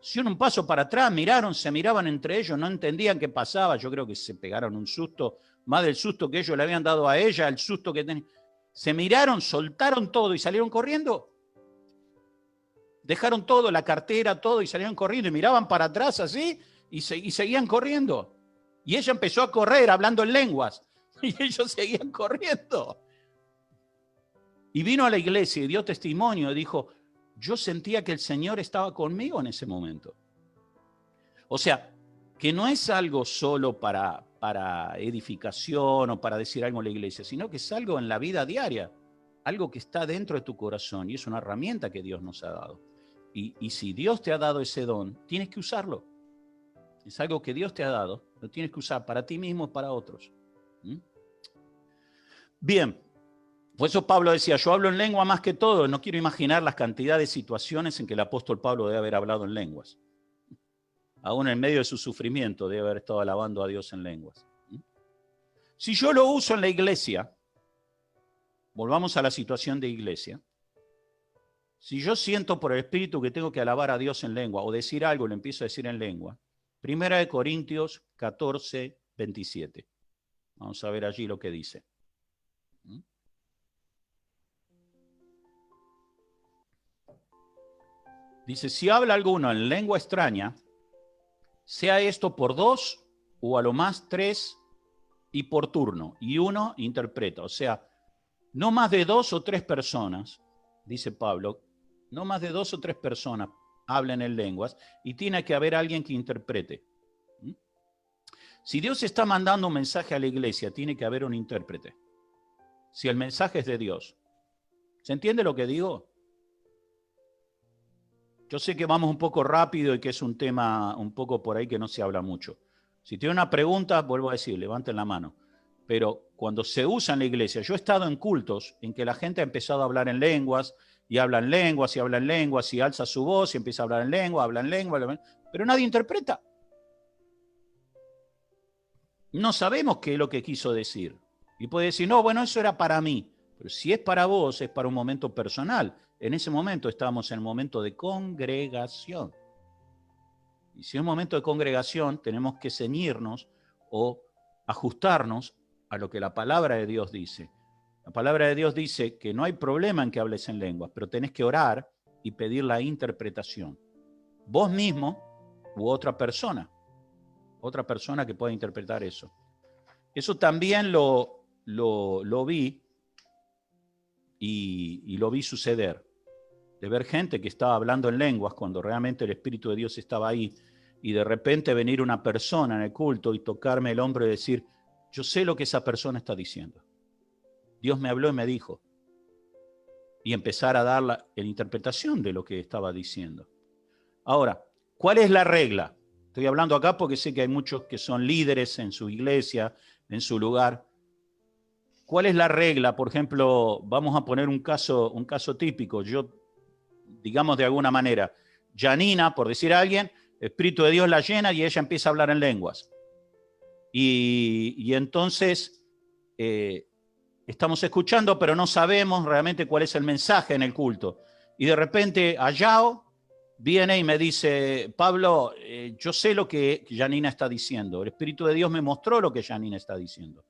Hicieron un paso para atrás, se miraban entre ellos, no entendían qué pasaba. Yo creo que se pegaron un susto, más del susto que ellos le habían dado a ella, el susto que tenían. Se miraron, soltaron todo y salieron corriendo. Dejaron todo, la cartera, todo, y salieron corriendo. Y miraban para atrás así y seguían corriendo. Y ella empezó a correr hablando en lenguas. Y ellos seguían corriendo. Y vino a la iglesia y dio testimonio y dijo, yo sentía que el Señor estaba conmigo en ese momento. O sea, que no es algo solo para edificación o para decir algo en la iglesia, sino que es algo en la vida diaria, algo que está dentro de tu corazón y es una herramienta que Dios nos ha dado. Y si Dios te ha dado ese don, tienes que usarlo. Es algo que Dios te ha dado, lo tienes que usar para ti mismo y para otros. Bien. Por eso Pablo decía, yo hablo en lengua más que todo. No quiero imaginar las cantidades de situaciones en que el apóstol Pablo debe haber hablado en lenguas. Aún en medio de su sufrimiento debe haber estado alabando a Dios en lenguas. Si yo lo uso en la iglesia, volvamos a la situación de iglesia. Si yo siento por el Espíritu que tengo que alabar a Dios en lengua o decir algo y lo empiezo a decir en lengua, 1 Corintios 14, 27. Vamos a ver allí lo que dice. Dice, si habla alguno en lengua extraña, sea esto por 2 o a lo más 3 y por turno, y uno interpreta. O sea, no más de 2 o 3 personas, dice Pablo, no más de 2 o 3 personas hablen en lenguas y tiene que haber alguien que interprete. Si Dios está mandando un mensaje a la iglesia, tiene que haber un intérprete. Si el mensaje es de Dios. ¿Se entiende lo que digo? Yo sé que vamos un poco rápido y que es un tema un poco por ahí que no se habla mucho. Si tiene una pregunta, vuelvo a decir, levanten la mano. Pero cuando se usa en la iglesia, yo he estado en cultos en que la gente ha empezado a hablar en lenguas, y habla en lenguas, y habla en lenguas, y alza su voz, y empieza a hablar en lengua, habla en lengua, pero nadie interpreta. No sabemos qué es lo que quiso decir. Y puede decir, no, bueno, eso era para mí. Pero si es para vos, es para un momento personal. En ese momento estamos en el momento de congregación. Y si es un momento de congregación, tenemos que ceñirnos o ajustarnos a lo que la palabra de Dios dice. La palabra de Dios dice que no hay problema en que hables en lenguas, pero tenés que orar y pedir la interpretación. Vos mismo u otra persona que pueda interpretar eso. Eso también lo vi y lo vi suceder, de ver gente que estaba hablando en lenguas cuando realmente el Espíritu de Dios estaba ahí, y de repente venir una persona en el culto y tocarme el hombro y decir, yo sé lo que esa persona está diciendo. Dios me habló y me dijo. Y empezar a dar la interpretación de lo que estaba diciendo. Ahora, ¿cuál es la regla? Estoy hablando acá porque sé que hay muchos que son líderes en su iglesia, en su lugar. ¿Cuál es la regla? Por ejemplo, vamos a poner un caso típico. Yo, digamos de alguna manera, Janina, por decir a alguien, el Espíritu de Dios la llena y ella empieza a hablar en lenguas. Y entonces estamos escuchando, pero no sabemos realmente cuál es el mensaje en el culto. Y de repente Ayao viene y me dice, Pablo, yo sé lo que Janina está diciendo. El Espíritu de Dios me mostró lo que Janina está diciendo.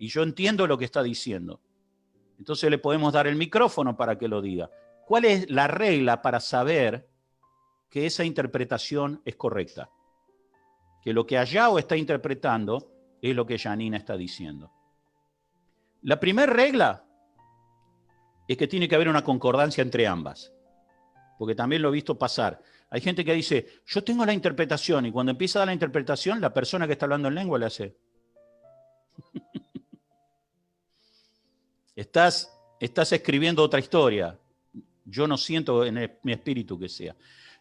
Y yo entiendo lo que está diciendo. Entonces le podemos dar el micrófono para que lo diga. ¿Cuál es la regla para saber que esa interpretación es correcta? Que lo que Ayao está interpretando es lo que Janina está diciendo. La primera regla es que tiene que haber una concordancia entre ambas. Porque también lo he visto pasar. Hay gente que dice, yo tengo la interpretación, y cuando empieza a dar la interpretación, la persona que está hablando en lengua le hace. Estás escribiendo otra historia. Yo no siento en mi espíritu que sea.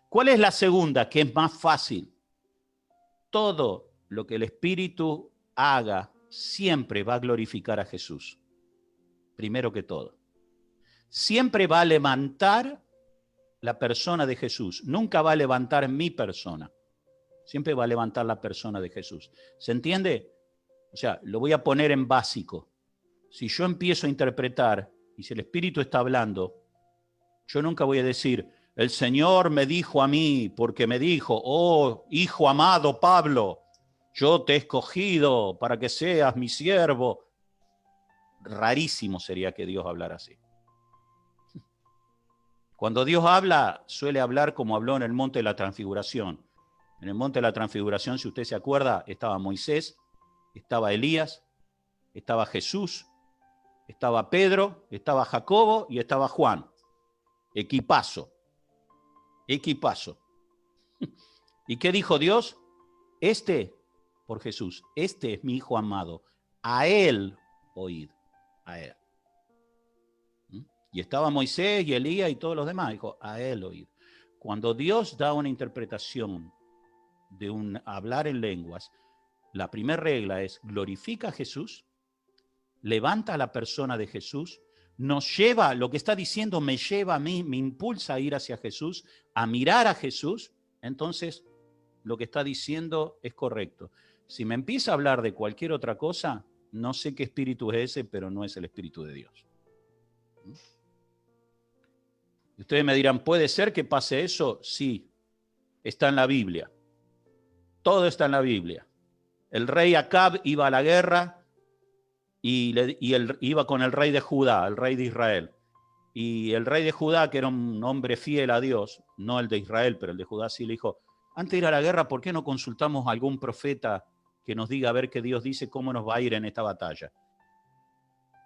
¿Cuál es la segunda, que es más fácil? Todo lo que el Espíritu haga siempre va a glorificar a Jesús. Primero que todo. Siempre va a levantar la persona de Jesús. Nunca va a levantar mi persona. Siempre va a levantar la persona de Jesús. ¿Se entiende? O sea, lo voy a poner en básico. Si yo empiezo a interpretar, y si el Espíritu está hablando, yo nunca voy a decir, el Señor me dijo a mí, porque me dijo, oh, hijo amado Pablo, yo te he escogido para que seas mi siervo. Rarísimo sería que Dios hablara así. Cuando Dios habla, suele hablar como habló en el Monte de la Transfiguración. En el Monte de la Transfiguración, si usted se acuerda, estaba Moisés, estaba Elías, estaba Jesús, estaba Pedro, estaba Jacobo y estaba Juan. Equipazo. Equipazo. ¿Y qué dijo Dios? Por Jesús, este es mi Hijo amado. A él oíd. A él. Y estaba Moisés y Elías y todos los demás. Dijo, a él oíd. Cuando Dios da una interpretación de un hablar en lenguas, la primera regla es glorifica a Jesús, levanta a la persona de Jesús, nos lleva, lo que está diciendo me lleva a mí, me impulsa a ir hacia Jesús, a mirar a Jesús, entonces lo que está diciendo es correcto. Si me empieza a hablar de cualquier otra cosa, no sé qué espíritu es ese, pero no es el Espíritu de Dios. Y ustedes me dirán, ¿puede ser que pase eso? Sí, está en la Biblia. Todo está en la Biblia. El rey Acab iba a la guerra y iba con el rey de Judá, el rey de Israel. Y el rey de Judá, que era un hombre fiel a Dios, no el de Israel, pero el de Judá sí, le dijo, antes de ir a la guerra, ¿por qué no consultamos a algún profeta que nos diga a ver qué Dios dice, cómo nos va a ir en esta batalla?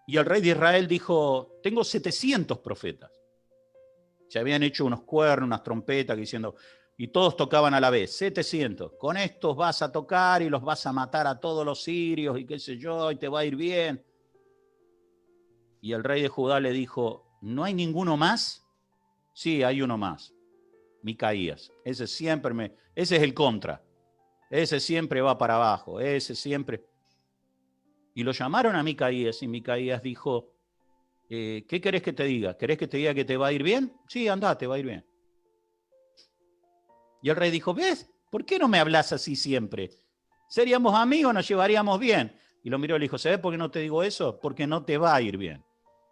Y el rey de Israel dijo, tengo 700 profetas. Se habían hecho unos cuernos, unas trompetas, diciendo, y todos tocaban a la vez, 700. Con estos vas a tocar y los vas a matar a todos los sirios y qué sé yo, y te va a ir bien. Y el rey de Judá le dijo, ¿No hay ninguno más? Sí, hay uno más. Micaías. Ese es el contra. Ese siempre va para abajo. Ese siempre. Y lo llamaron a Micaías y Micaías dijo, ¿qué querés que te diga? ¿Querés que te diga que te va a ir bien? Sí, anda, te va a ir bien. Y el rey dijo, ¿ves? ¿Por qué no me hablas así siempre? Seríamos amigos, nos llevaríamos bien. Y lo miró y le dijo, ¿sabes por qué no te digo eso? Porque no te va a ir bien.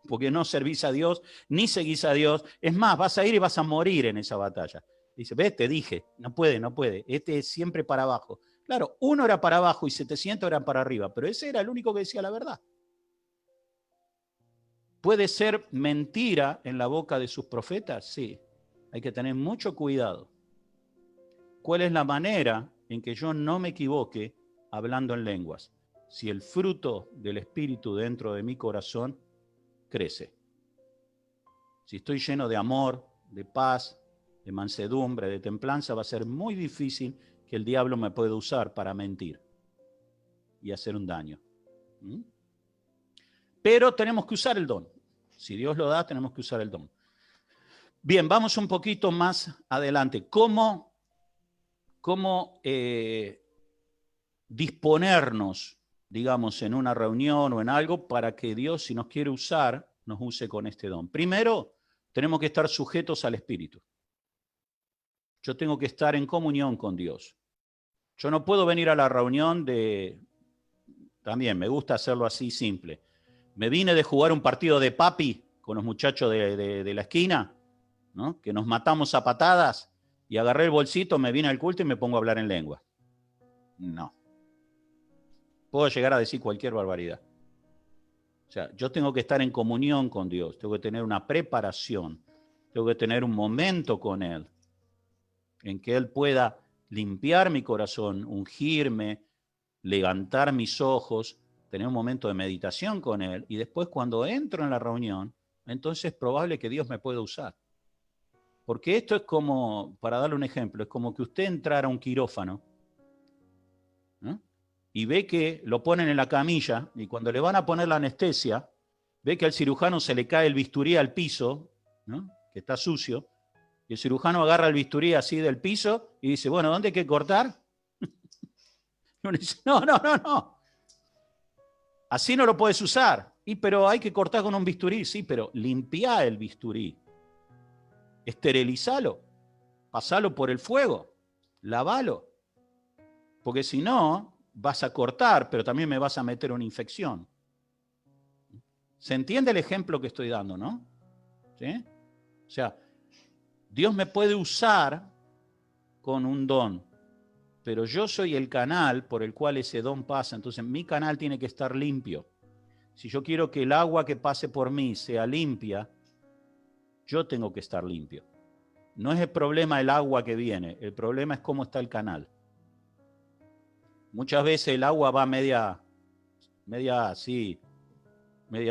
Porque no servís a Dios, ni seguís a Dios. Es más, vas a ir y vas a morir en esa batalla. Dice, ¿ves? Te dije, no puede. Este es siempre para abajo. Claro, uno era para abajo y 700 eran para arriba, pero ese era el único que decía la verdad. ¿Puede ser mentira en la boca de sus profetas? Sí. Hay que tener mucho cuidado. ¿Cuál es la manera en que yo no me equivoque hablando en lenguas? Si el fruto del Espíritu dentro de mi corazón crece. Si estoy lleno de amor, de paz, de mansedumbre, de templanza, va a ser muy difícil que el diablo me pueda usar para mentir y hacer un daño. Pero tenemos que usar el don. Si Dios lo da, tenemos que usar el don. Bien, vamos un poquito más adelante. ¿Cómo disponernos, digamos, en una reunión o en algo para que Dios, si nos quiere usar, nos use con este don? Primero, tenemos que estar sujetos al Espíritu. Yo tengo que estar en comunión con Dios. Yo no puedo venir a la reunión también me gusta hacerlo así simple. Me vine de jugar un partido de papi con los muchachos de la esquina, ¿no? Que nos matamos a patadas, y agarré el bolsito, me vine al culto y me pongo a hablar en lengua. No. Puedo llegar a decir cualquier barbaridad. O sea, yo tengo que estar en comunión con Dios, tengo que tener una preparación, tengo que tener un momento con Él, en que Él pueda limpiar mi corazón, ungirme, levantar mis ojos, tener un momento de meditación con Él, y después cuando entro en la reunión, entonces es probable que Dios me pueda usar. Porque esto es como, para darle un ejemplo, es como que usted entrara a un quirófano, ¿no? Y ve que lo ponen en la camilla, y cuando le van a poner la anestesia, ve que al cirujano se le cae el bisturí al piso, ¿no? Que está sucio, y el cirujano agarra el bisturí así del piso y dice, bueno, ¿dónde hay que cortar? Y uno dice, no. Así no lo puedes usar. Pero hay que cortar con un bisturí. Sí, pero limpia el bisturí. Esterilizalo. Pasalo por el fuego. Lavalo. Porque si no, vas a cortar, pero también me vas a meter una infección. ¿Se entiende el ejemplo que estoy dando, no? ¿Sí? O sea, Dios me puede usar con un don, pero yo soy el canal por el cual ese don pasa. Entonces mi canal tiene que estar limpio. Si yo quiero que el agua que pase por mí sea limpia, yo tengo que estar limpio. No es el problema el agua que viene, el problema es cómo está el canal. Muchas veces el agua va media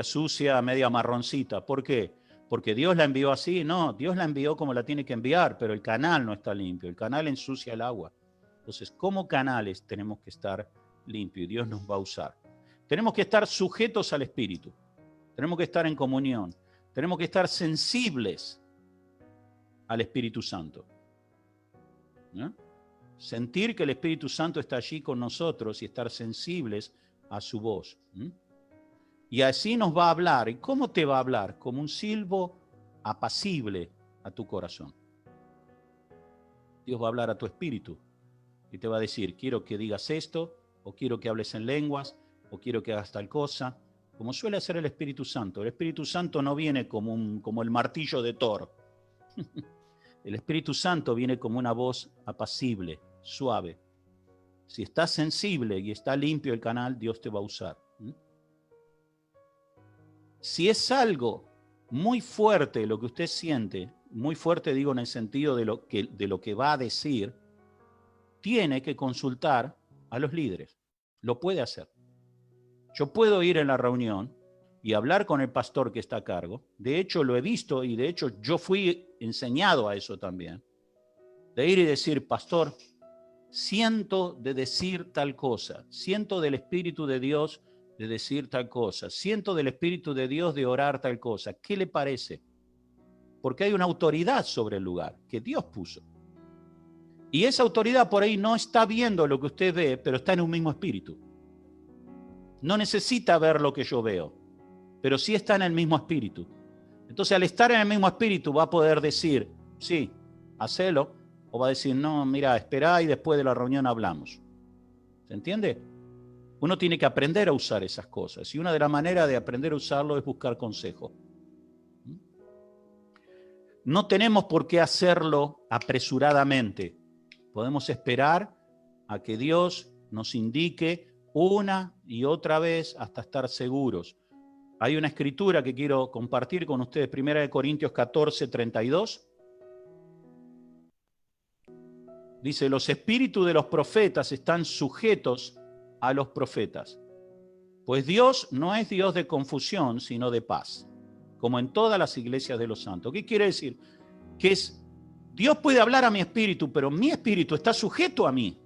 sucia, media marroncita. ¿Por qué? Porque Dios la envió así. No, Dios la envió como la tiene que enviar, pero el canal no está limpio. El canal ensucia el agua. Entonces, como canales tenemos que estar limpios y Dios nos va a usar. Tenemos que estar sujetos al Espíritu. Tenemos que estar en comunión. Tenemos que estar sensibles al Espíritu Santo. ¿No? Sentir que el Espíritu Santo está allí con nosotros y estar sensibles a su voz. Y así nos va a hablar. ¿Y cómo te va a hablar? Como un silbo apacible a tu corazón. Dios va a hablar a tu espíritu y te va a decir, quiero que digas esto, o quiero que hables en lenguas, o quiero que hagas tal cosa, como suele hacer el Espíritu Santo. El Espíritu Santo no viene como el martillo de Thor. El Espíritu Santo viene como una voz apacible, suave. Si estás sensible y está limpio el canal, Dios te va a usar. Si es algo muy fuerte lo que usted siente, muy fuerte digo en el sentido de lo que va a decir, tiene que consultar a los líderes. Lo puede hacer. Yo puedo ir en la reunión y hablar con el pastor que está a cargo. De hecho, lo he visto y de hecho yo fui enseñado a eso también. De ir y decir, pastor, siento de decir tal cosa, siento del Espíritu de Dios de decir tal cosa, siento del Espíritu de Dios de orar tal cosa. ¿Qué le parece? Porque hay una autoridad sobre el lugar que Dios puso. Y esa autoridad por ahí no está viendo lo que usted ve, pero está en un mismo espíritu. No necesita ver lo que yo veo, pero sí está en el mismo espíritu. Entonces, al estar en el mismo espíritu, va a poder decir, sí, hacelo, o va a decir, no, mira, esperá y después de la reunión hablamos. ¿Se entiende? Uno tiene que aprender a usar esas cosas, y una de las maneras de aprender a usarlo es buscar consejo. No tenemos por qué hacerlo apresuradamente. Podemos esperar a que Dios nos indique una y otra vez hasta estar seguros. Hay una escritura que quiero compartir con ustedes, 1 Corintios 14, 32. Dice, los espíritus de los profetas están sujetos a los profetas, pues Dios no es Dios de confusión, sino de paz, como en todas las iglesias de los santos. ¿Qué quiere decir? Que Dios puede hablar a mi espíritu, pero mi espíritu está sujeto a mí.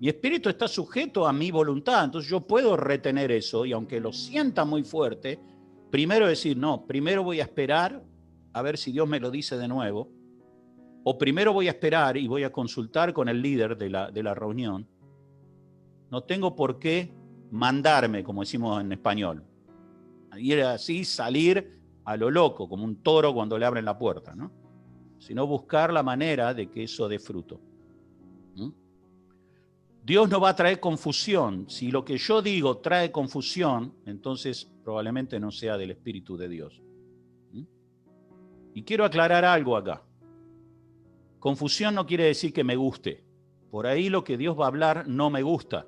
Mi espíritu está sujeto a mi voluntad, entonces yo puedo retener eso, y aunque lo sienta muy fuerte, primero decir, no, primero voy a esperar a ver si Dios me lo dice de nuevo, o primero voy a esperar y voy a consultar con el líder de la reunión. No tengo por qué mandarme, como decimos en español, ir así, salir a lo loco, como un toro cuando le abren la puerta, ¿no? Sino buscar la manera de que eso dé fruto. Dios no va a traer confusión. Si lo que yo digo trae confusión, entonces probablemente no sea del Espíritu de Dios. Y quiero aclarar algo acá. Confusión no quiere decir que me guste. Por ahí lo que Dios va a hablar no me gusta,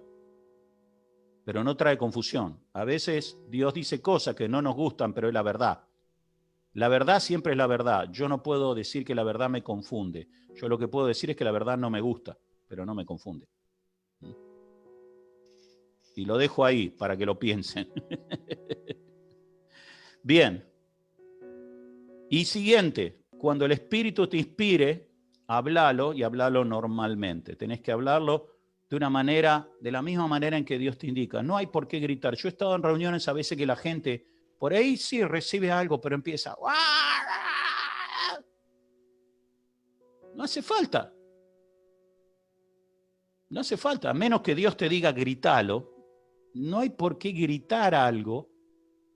pero no trae confusión. A veces Dios dice cosas que no nos gustan, pero es la verdad. La verdad siempre es la verdad. Yo no puedo decir que la verdad me confunde. Yo lo que puedo decir es que la verdad no me gusta, pero no me confunde. Y lo dejo ahí para que lo piensen. Bien. Y siguiente, cuando el Espíritu te inspire, háblalo, y háblalo normalmente. Tenés que hablarlo de una manera, de la misma manera en que Dios te indica. No hay por qué gritar. Yo he estado en reuniones a veces que la gente, por ahí sí recibe algo, pero empieza. No hace falta. No hace falta, a menos que Dios te diga gritalo. No hay por qué gritar algo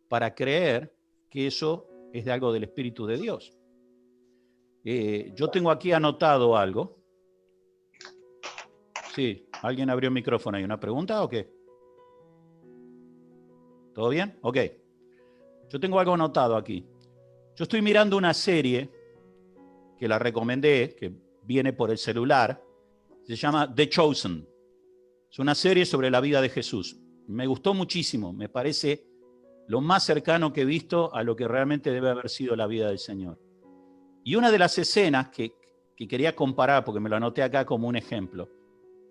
para creer que eso es de algo del Espíritu de Dios. Yo tengo aquí anotado algo. Sí, ¿alguien abrió el micrófono? ¿Hay una pregunta o qué? ¿Todo bien? Ok. Yo tengo algo anotado aquí. Yo estoy mirando una serie que la recomendé, que viene por el celular. Se llama The Chosen. Es una serie sobre la vida de Jesús. Me gustó muchísimo. Me parece lo más cercano que he visto a lo que realmente debe haber sido la vida del Señor. Y una de las escenas que quería comparar, porque me lo anoté acá como un ejemplo,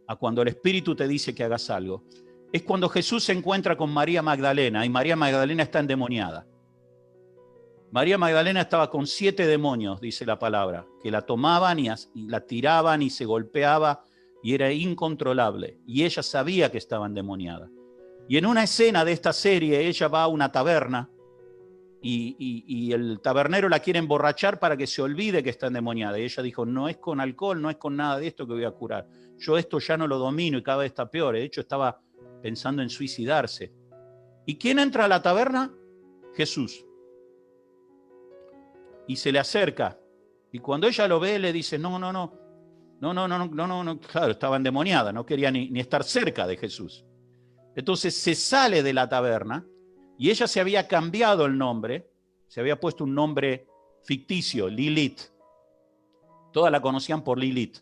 a cuando el Espíritu te dice que hagas algo, es cuando Jesús se encuentra con María Magdalena, y María Magdalena está endemoniada. María Magdalena estaba con 7 demonios, dice la palabra, que la tomaban y la tiraban y se golpeaba, y era incontrolable. Y ella sabía que estaba endemoniada. Y en una escena de esta serie, ella va a una taberna y el tabernero la quiere emborrachar para que se olvide que está endemoniada. Y ella dijo, no es con alcohol, no es con nada de esto que voy a curar. Yo esto ya no lo domino y cada vez está peor. De hecho, estaba pensando en suicidarse. ¿Y quién entra a la taberna? Jesús. Y se le acerca. Y cuando ella lo ve, le dice, no, claro, estaba endemoniada, no quería ni estar cerca de Jesús. Entonces se sale de la taberna y ella se había cambiado el nombre, se había puesto un nombre ficticio, Lilith. Todas la conocían por Lilith.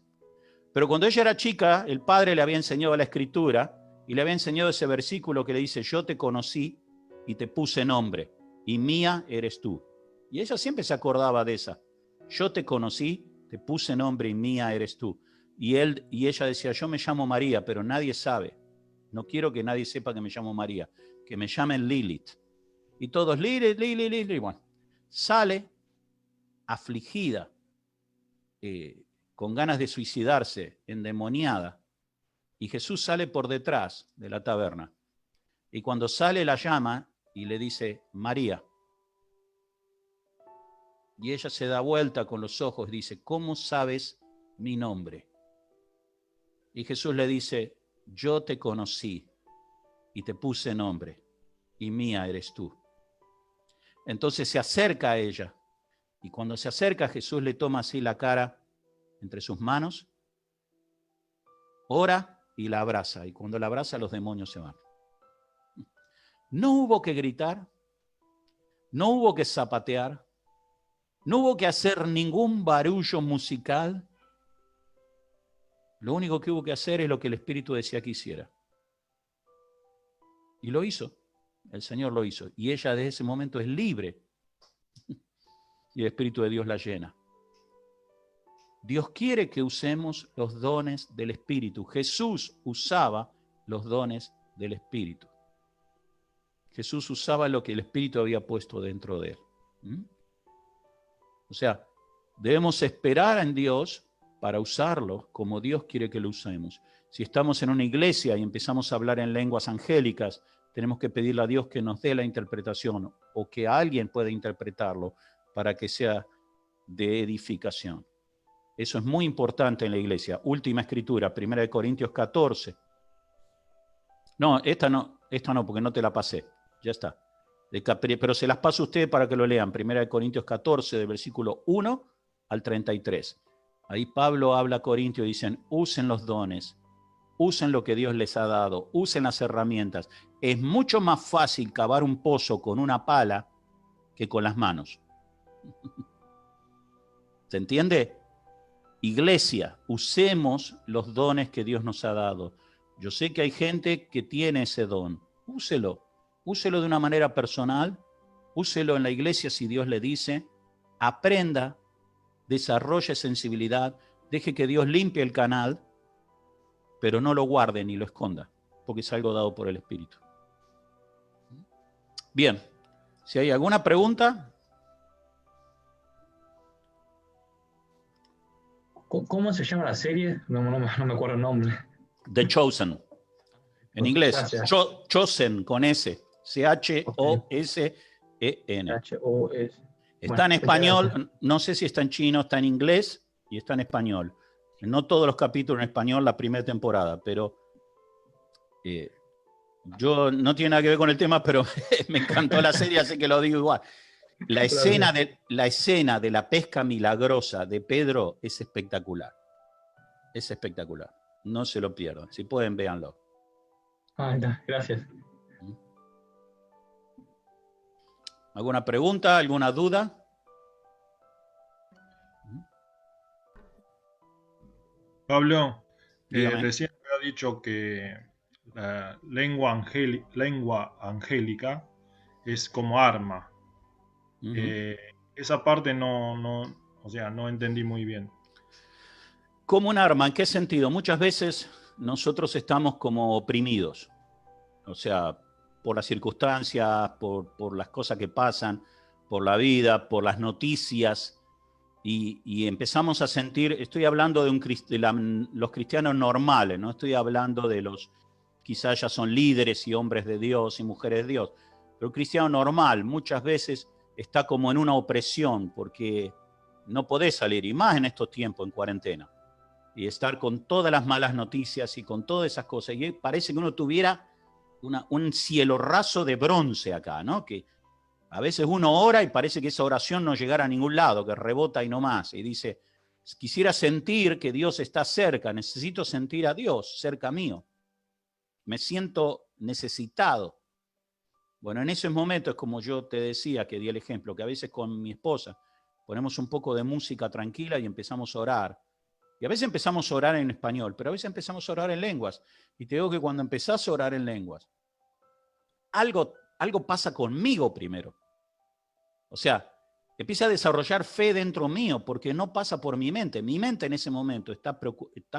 Pero cuando ella era chica, el padre le había enseñado la escritura y le había enseñado ese versículo que le dice, yo te conocí y te puse nombre y mía eres tú. Y ella siempre se acordaba de esa. Yo te conocí, te puse nombre y mía eres tú. Y ella decía, yo me llamo María, pero nadie sabe. No quiero que nadie sepa que me llamo María, que me llamen Lilith. Y todos, Lilith. Bueno, sale afligida, con ganas de suicidarse, endemoniada. Y Jesús sale por detrás de la taberna. Y cuando sale la llama y le dice, María. Y ella se da vuelta con los ojos y dice, ¿cómo sabes mi nombre? Y Jesús le dice, yo te conocí y te puse nombre, y mía eres tú. Entonces se acerca a ella, y cuando se acerca, Jesús le toma así la cara entre sus manos, ora y la abraza, y cuando la abraza los demonios se van. No hubo que gritar, no hubo que zapatear, no hubo que hacer ningún barullo musical. Lo único que hubo que hacer es lo que el Espíritu decía que hiciera. Y lo hizo, el Señor lo hizo, y ella desde ese momento es libre, y el Espíritu de Dios la llena. Dios quiere que usemos los dones del Espíritu. Jesús usaba los dones del Espíritu. Jesús usaba lo que el Espíritu había puesto dentro de él. O sea, debemos esperar en Dios para usarlo como Dios quiere que lo usemos. Si estamos en una iglesia y empezamos a hablar en lenguas angélicas, tenemos que pedirle a Dios que nos dé la interpretación o que alguien pueda interpretarlo para que sea de edificación. Eso es muy importante en la iglesia. Última escritura, 1 Corintios 14. No, esta no, porque no te la pasé. Ya está. Pero se las paso a ustedes para que lo lean. 1 Corintios 14, del versículo 1 al 33. Ahí Pablo habla a Corintios y dicen, usen los dones, usen lo que Dios les ha dado, usen las herramientas. Es mucho más fácil cavar un pozo con una pala que con las manos. ¿Se entiende? Iglesia, usemos los dones que Dios nos ha dado. Yo sé que hay gente que tiene ese don. Úselo de una manera personal, úselo en la iglesia si Dios le dice, aprenda, desarrolle sensibilidad, deje que Dios limpie el canal, pero no lo guarde ni lo esconda, porque es algo dado por el Espíritu. Bien, si hay alguna pregunta. ¿Cómo se llama la serie? No me acuerdo el nombre. The Chosen. En inglés, Gracias. Chosen con S. C-H-O-S-E-N. H-O-S. Está en Bueno, español, gracias. no sé si está en chino, está en inglés y está en español. No todos los capítulos en español la primera temporada, pero yo no tiene nada que ver con el tema, pero me encantó la serie, así que lo digo igual. La escena de la pesca milagrosa de Pedro es espectacular. Es espectacular. No se lo pierdan. Si pueden, véanlo. Está. Gracias. ¿Alguna pregunta? ¿Alguna duda? Pablo, Dígame. recién me ha dicho que la lengua angélica es como arma. Esa parte no entendí muy bien. Como un arma, ¿en qué sentido? Muchas veces nosotros estamos como oprimidos, o sea, por las circunstancias, por las cosas que pasan, por la vida, por las noticias, y empezamos a sentir, estoy hablando de los cristianos normales, no estoy hablando de los, quizás ya son líderes y hombres de Dios y mujeres de Dios, pero el cristiano normal muchas veces está como en una opresión porque no podés salir, y más en estos tiempos en cuarentena, y estar con todas las malas noticias y con todas esas cosas, y parece que uno tuviera un cielo raso de bronce acá, ¿no? Que a veces uno ora y parece que esa oración no llegara a ningún lado, que rebota y no más, y dice, quisiera sentir que Dios está cerca, necesito sentir a Dios cerca mío, me siento necesitado. Bueno, en esos momentos, como yo te decía, que di el ejemplo, que a veces con mi esposa ponemos un poco de música tranquila y empezamos a orar. Y a veces empezamos a orar en español, pero a veces empezamos a orar en lenguas. Y te digo que cuando empezás a orar en lenguas, algo pasa conmigo primero. O sea, empieza a desarrollar fe dentro mío porque no pasa por mi mente. Mi mente en ese momento está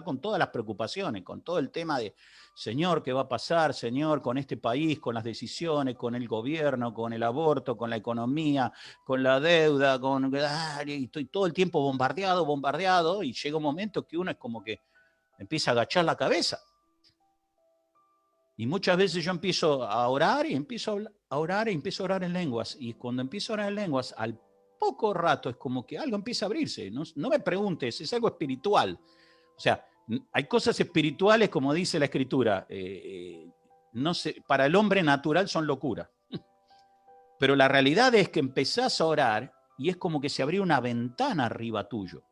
con todas las preocupaciones, con todo el tema de, Señor, ¿qué va a pasar? Señor, con este país, con las decisiones, con el gobierno, con el aborto, con la economía, con la deuda, y estoy todo el tiempo bombardeado, y llega un momento que uno es como que empieza a agachar la cabeza. Y muchas veces yo empiezo a orar y empiezo a orar en lenguas. Y cuando empiezo a orar en lenguas, poco rato es como que algo empieza a abrirse. No me preguntes, es algo espiritual. O sea, hay cosas espirituales, como dice la Escritura, no sé, para el hombre natural son locura. Pero la realidad es que empezás a orar y es como que se abrió una ventana arriba tuyo.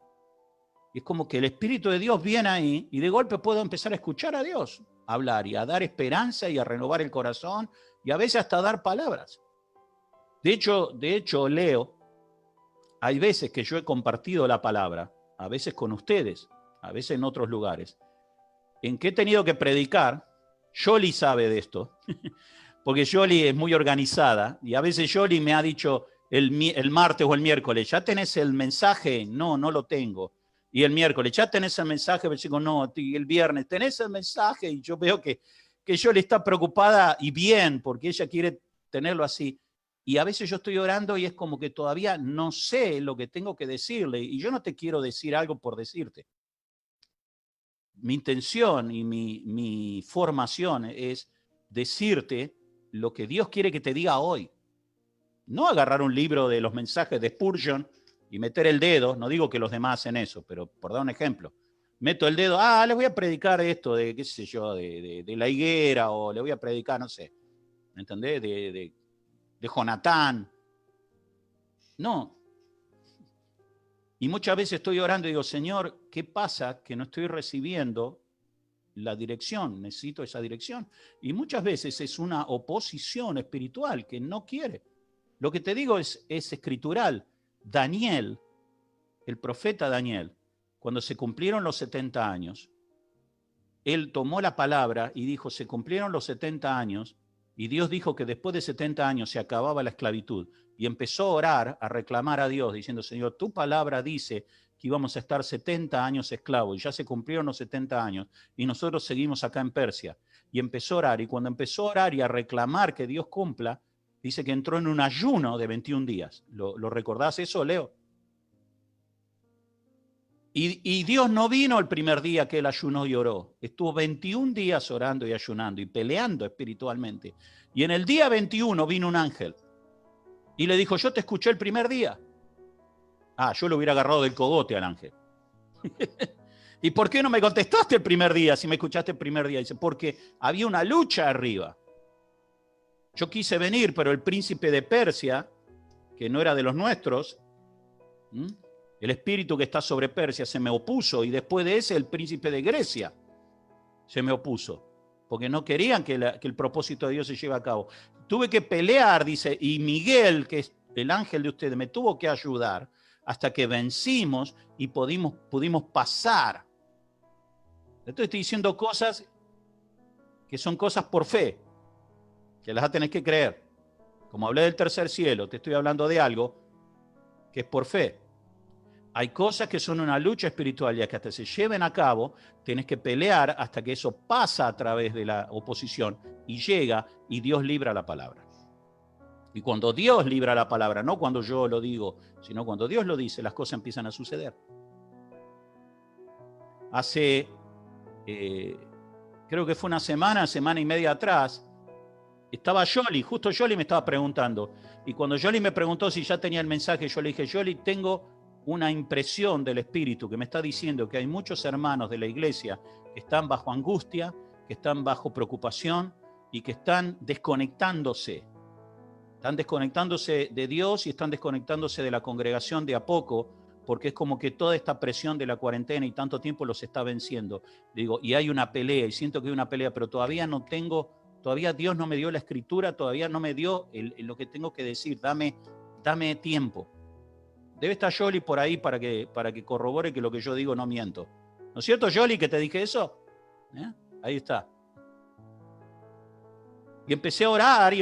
Es como que el Espíritu de Dios viene ahí y de golpe puedo empezar a escuchar a Dios hablar y a dar esperanza y a renovar el corazón y a veces hasta dar palabras. De hecho, Leo, hay veces que yo he compartido la palabra, a veces con ustedes, a veces en otros lugares, en que he tenido que predicar. Yoli sabe de esto, porque Yoli es muy organizada y a veces Yoli me ha dicho el martes o el miércoles, ¿ya tenés el mensaje? No, no lo tengo. Y el miércoles, ¿ya tenés el mensaje? Digo, no. Y el viernes, ¿tenés el mensaje? Y yo veo que Yoli está preocupada y bien, porque ella quiere tenerlo así. Y a veces yo estoy orando y es como que todavía no sé lo que tengo que decirle. Y yo no te quiero decir algo por decirte. Mi intención y mi formación es decirte lo que Dios quiere que te diga hoy. No agarrar un libro de los mensajes de Spurgeon y meter el dedo. No digo que los demás hacen eso, pero por dar un ejemplo. Meto el dedo, les voy a predicar esto de, qué sé yo, de la higuera, o le voy a predicar, no sé, ¿me entendés? De Jonatán. No. Y muchas veces estoy orando y digo, Señor, ¿qué pasa que no estoy recibiendo la dirección? Necesito esa dirección. Y muchas veces es una oposición espiritual que no quiere. Lo que te digo es escritural. Daniel, el profeta Daniel, cuando se cumplieron los 70 años, él tomó la palabra y dijo, se cumplieron los 70 años, y Dios dijo que después de 70 años se acababa la esclavitud. Y empezó a orar, a reclamar a Dios, diciendo, Señor, tu palabra dice que íbamos a estar 70 años esclavos, y ya se cumplieron los 70 años, y nosotros seguimos acá en Persia. Y empezó a orar, y cuando empezó a orar y a reclamar que Dios cumpla, dice que entró en un ayuno de 21 días. ¿Lo recordás eso, Leo? Y Dios no vino el primer día que él ayunó y oró. Estuvo 21 días orando y ayunando y peleando espiritualmente. Y en el día 21 vino un ángel y le dijo, yo te escuché el primer día. Yo lo hubiera agarrado del cogote al ángel. ¿Y por qué no me contestaste el primer día si me escuchaste el primer día? Dice, porque había una lucha arriba. Yo quise venir, pero el príncipe de Persia, que no era de los nuestros, el espíritu que está sobre Persia se me opuso, y después de ese el príncipe de Grecia se me opuso, porque no querían que el propósito de Dios se lleve a cabo. Tuve que pelear, dice, y Miguel, que es el ángel de ustedes, me tuvo que ayudar hasta que vencimos y pudimos pasar. Entonces estoy diciendo cosas que son cosas por fe, que las tenés que creer. Como hablé del tercer cielo, te estoy hablando de algo que es por fe. Hay cosas que son una lucha espiritual y que hasta se lleven a cabo, tienes que pelear hasta que eso pasa a través de la oposición y llega y Dios libra la palabra. Y cuando Dios libra la palabra, no cuando yo lo digo, sino cuando Dios lo dice, las cosas empiezan a suceder. Hace, creo que fue una semana y media atrás, estaba Yoli, justo Yoli me estaba preguntando. Y cuando Yoli me preguntó si ya tenía el mensaje, yo le dije, Yoli, tengo una impresión del Espíritu que me está diciendo que hay muchos hermanos de la iglesia que están bajo angustia, que están bajo preocupación y que están desconectándose. Están desconectándose de Dios y están desconectándose de la congregación de a poco, porque es como que toda esta presión de la cuarentena y tanto tiempo los está venciendo. Digo, y hay una pelea, y siento que hay una pelea, pero todavía Dios no me dio la escritura, todavía no me dio lo que tengo que decir. Dame tiempo. Debe estar Yoli por ahí para que corrobore que lo que yo digo no miento. ¿No es cierto, Yoli, que te dije eso? Ahí está. Y empecé a orar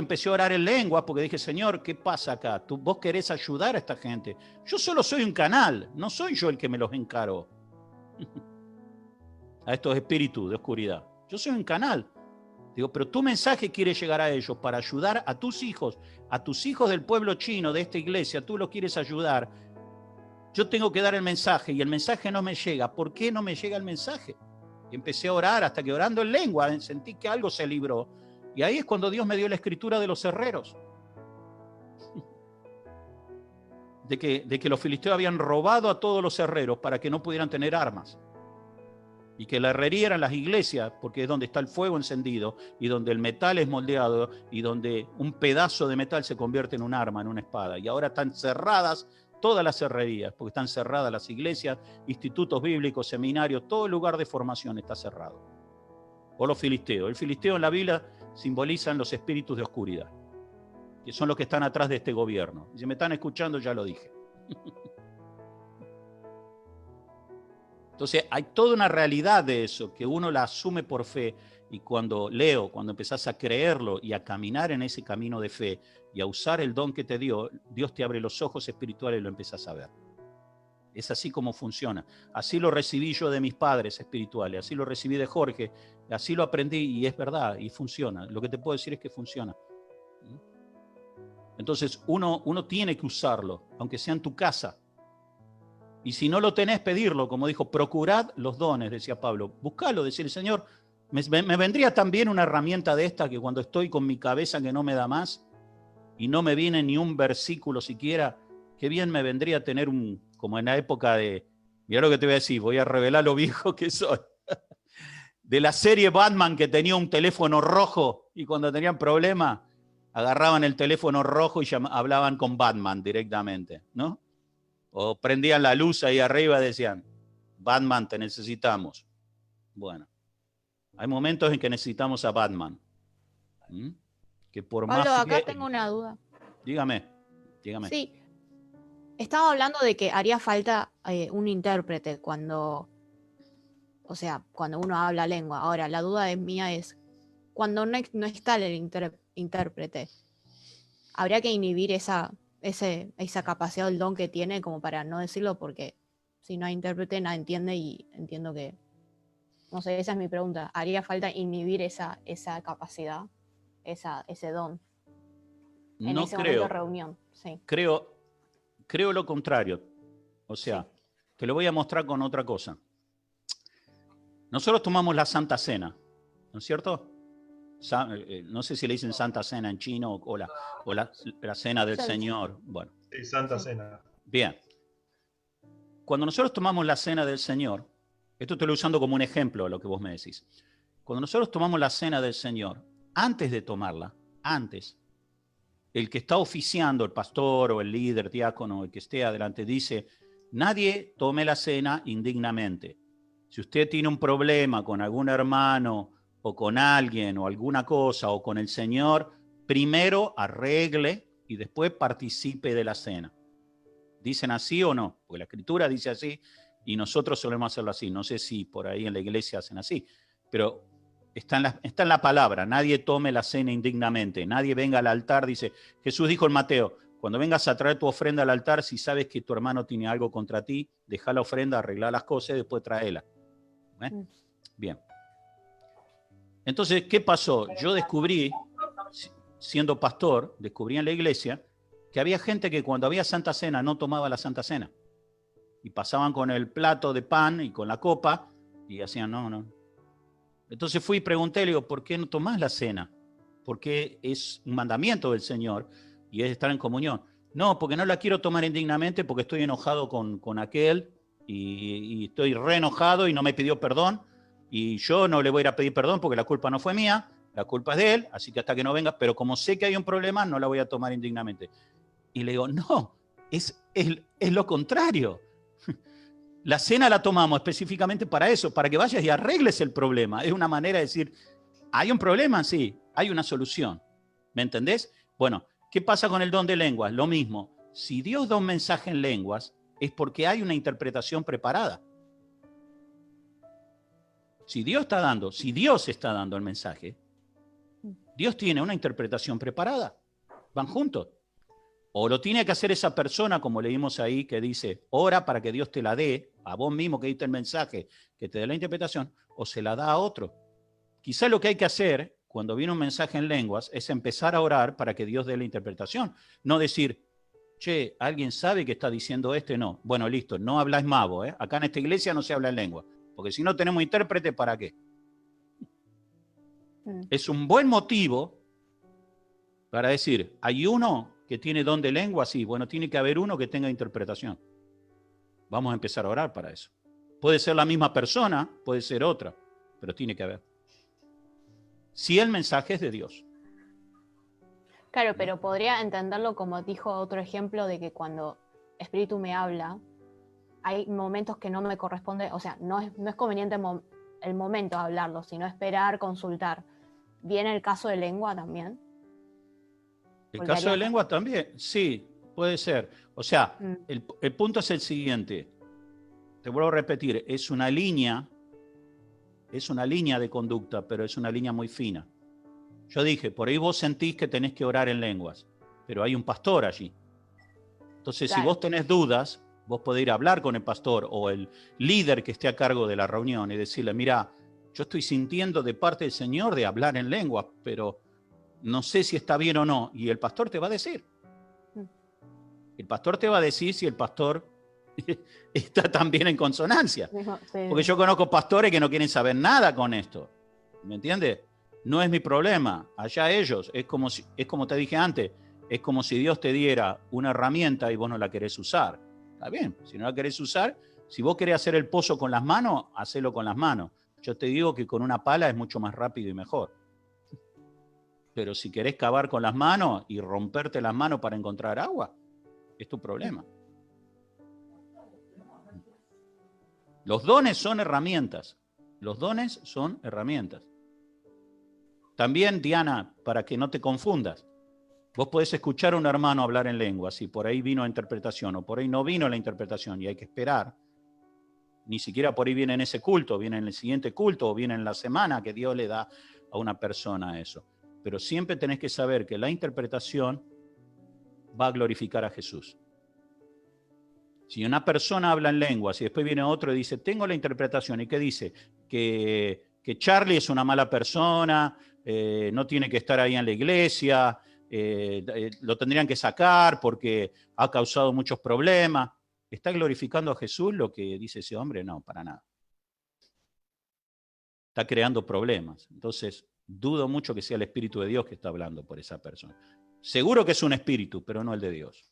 en lengua, porque dije, Señor, ¿qué pasa acá? Vos querés ayudar a esta gente. Yo solo soy un canal, no soy yo el que me los encaró. A estos espíritus de oscuridad. Yo soy un canal. Digo, pero tu mensaje quiere llegar a ellos para ayudar a tus hijos del pueblo chino, de esta iglesia, tú los quieres ayudar. Yo tengo que dar el mensaje y el mensaje no me llega. ¿Por qué no me llega el mensaje? Y empecé a orar hasta que orando en lengua sentí que algo se libró. Y ahí es cuando Dios me dio la escritura de los herreros. de que los filisteos habían robado a todos los herreros para que no pudieran tener armas. Y que la herrería eran las iglesias, porque es donde está el fuego encendido y donde el metal es moldeado y donde un pedazo de metal se convierte en un arma, en una espada. Y ahora están cerradas todas las herrerías, porque están cerradas las iglesias, institutos bíblicos, seminarios, todo el lugar de formación está cerrado. O los filisteos. El filisteo en la Biblia simbolizan los espíritus de oscuridad, que son los que están atrás de este gobierno. Y si me están escuchando, ya lo dije. Entonces, hay toda una realidad de eso, que uno la asume por fe, y cuando empezás a creerlo y a caminar en ese camino de fe y a usar el don que te dio, Dios te abre los ojos espirituales y lo empezás a ver. Es así como funciona. Así lo recibí yo de mis padres espirituales, así lo recibí de Jorge, así lo aprendí y es verdad, y funciona. Lo que te puedo decir es que funciona. Entonces, uno tiene que usarlo, aunque sea en tu casa. Y si no lo tenés, pedirlo, como dijo, procurad los dones, decía Pablo. Buscalo, decir, Señor, me vendría también una herramienta de esta que cuando estoy con mi cabeza que no me da más y no me viene ni un versículo siquiera, qué bien me vendría tener como en la época de, mirá lo que te voy a decir, voy a revelar lo viejo que soy, de la serie Batman, que tenía un teléfono rojo y cuando tenían problemas agarraban el teléfono rojo y hablaban con Batman directamente, ¿no? O prendían la luz ahí arriba y decían, Batman, te necesitamos. Bueno, hay momentos en que necesitamos a Batman. Que por Pablo, más acá que... tengo una duda. Dígame. Sí, estaba hablando de que haría falta un intérprete cuando uno habla lengua. Ahora, la duda mía es, cuando no está el intérprete, ¿habría que inhibir esa capacidad del don que tiene como para no decirlo? Porque si no hay intérprete, nadie entiende y entiendo que, no sé, esa es mi pregunta. ¿Haría falta inhibir esa capacidad, ese don en No ese momento creo. de reunión? Sí. Creo lo contrario. O sea, te lo voy a mostrar con otra cosa. Nosotros tomamos la Santa Cena, ¿no es cierto? No sé si le dicen Santa Cena en chino o la Cena del Señor. Bueno. Sí, Santa Cena. Bien. Cuando nosotros tomamos la Cena del Señor, esto estoy usando como un ejemplo a lo que vos me decís. Cuando nosotros tomamos la Cena del Señor, antes de tomarla, el que está oficiando, el pastor o el líder, diácono, el que esté adelante, dice, nadie tome la cena indignamente. Si usted tiene un problema con algún hermano o con alguien o alguna cosa o con el Señor, primero arregle y después participe de la cena. ¿Dicen así o no? Porque la Escritura dice así y nosotros solemos hacerlo así. No sé si por ahí en la iglesia hacen así, pero está en la palabra. Nadie tome la cena indignamente. Nadie venga al altar, dice, Jesús dijo en Mateo, cuando vengas a traer tu ofrenda al altar, si sabes que tu hermano tiene algo contra ti, deja la ofrenda, arregla las cosas y después tráela. Bien. Entonces, ¿qué pasó? Yo descubrí, siendo pastor, descubrí en la iglesia que había gente que cuando había Santa Cena no tomaba la Santa Cena. Y pasaban con el plato de pan y con la copa y hacían no. Entonces fui y pregunté, le digo, ¿por qué no tomás la cena? Porque es un mandamiento del Señor y es estar en comunión. No, porque no la quiero tomar indignamente porque estoy enojado con aquel y estoy re enojado y no me pidió perdón y yo no le voy a ir a pedir perdón porque la culpa no fue mía, la culpa es de él, así que hasta que no venga, pero como sé que hay un problema, no la voy a tomar indignamente. Y le digo, no, es lo contrario. La cena la tomamos específicamente para eso, para que vayas y arregles el problema. Es una manera de decir, ¿hay un problema? Sí, hay una solución. ¿Me entendés? Bueno, ¿qué pasa con el don de lenguas? Lo mismo. Si Dios da un mensaje en lenguas, es porque hay una interpretación preparada. Si Dios está dando el mensaje, Dios tiene una interpretación preparada. Van juntos. O lo tiene que hacer esa persona, como leímos ahí, que dice, ora para que Dios te la dé, a vos mismo que diste el mensaje, que te dé la interpretación, o se la da a otro. Quizá lo que hay que hacer, cuando viene un mensaje en lenguas, es empezar a orar para que Dios dé la interpretación. No decir, che, ¿alguien sabe que está diciendo este? No. Bueno, listo, no habláis mavo, ¿eh? Acá en esta iglesia no se habla en lengua, porque si no tenemos intérprete, ¿para qué? Es un buen motivo para decir, hay uno que tiene don de lengua? Sí, bueno, tiene que haber uno que tenga interpretación. Vamos a empezar a orar para eso. Puede ser la misma persona, puede ser otra, pero tiene que haber. Si el mensaje es de Dios. Claro, pero podría entenderlo como dijo otro ejemplo de que cuando Espíritu me habla, hay momentos que no me corresponde, o sea, no es conveniente el momento de hablarlo, sino esperar, consultar. ¿Viene el caso de lengua también? El caso de lengua también, sí, puede ser. O sea, Mm. el punto es el siguiente. Te vuelvo a repetir, es una línea de conducta, pero es una línea muy fina. Yo dije, por ahí vos sentís que tenés que orar en lenguas, pero hay un pastor allí. Entonces, Claro. si vos tenés dudas, vos podés ir a hablar con el pastor o el líder que esté a cargo de la reunión y decirle, mira, yo estoy sintiendo de parte del Señor de hablar en lenguas, pero no sé si está bien o no. Y el pastor te va a decir. El pastor te va a decir si el pastor está también en consonancia. Sí. Porque yo conozco pastores que no quieren saber nada con esto. ¿Me entiendes? No es mi problema. Allá ellos. Es como te dije antes. Es como si Dios te diera una herramienta y vos no la querés usar. Está bien. Si no la querés usar, si vos querés hacer el pozo con las manos, hacelo con las manos. Yo te digo que con una pala es mucho más rápido y mejor. Pero si querés cavar con las manos y romperte las manos para encontrar agua, es tu problema. Los dones son herramientas. Los dones son herramientas. También, Diana, para que no te confundas, vos podés escuchar a un hermano hablar en lenguas y por ahí vino la interpretación o por ahí no vino la interpretación y hay que esperar. Ni siquiera por ahí viene en ese culto, viene en el siguiente culto o viene en la semana que Dios le da a una persona eso. Pero siempre tenés que saber que la interpretación va a glorificar a Jesús. Si una persona habla en lenguas y después viene otro y dice, tengo la interpretación, ¿y qué dice? Que Charlie es una mala persona, no tiene que estar ahí en la iglesia, lo tendrían que sacar porque ha causado muchos problemas. ¿Está glorificando a Jesús lo que dice ese hombre? No, para nada. Está creando problemas. Entonces, dudo mucho que sea el Espíritu de Dios que está hablando por esa persona. Seguro que es un espíritu, pero no el de Dios.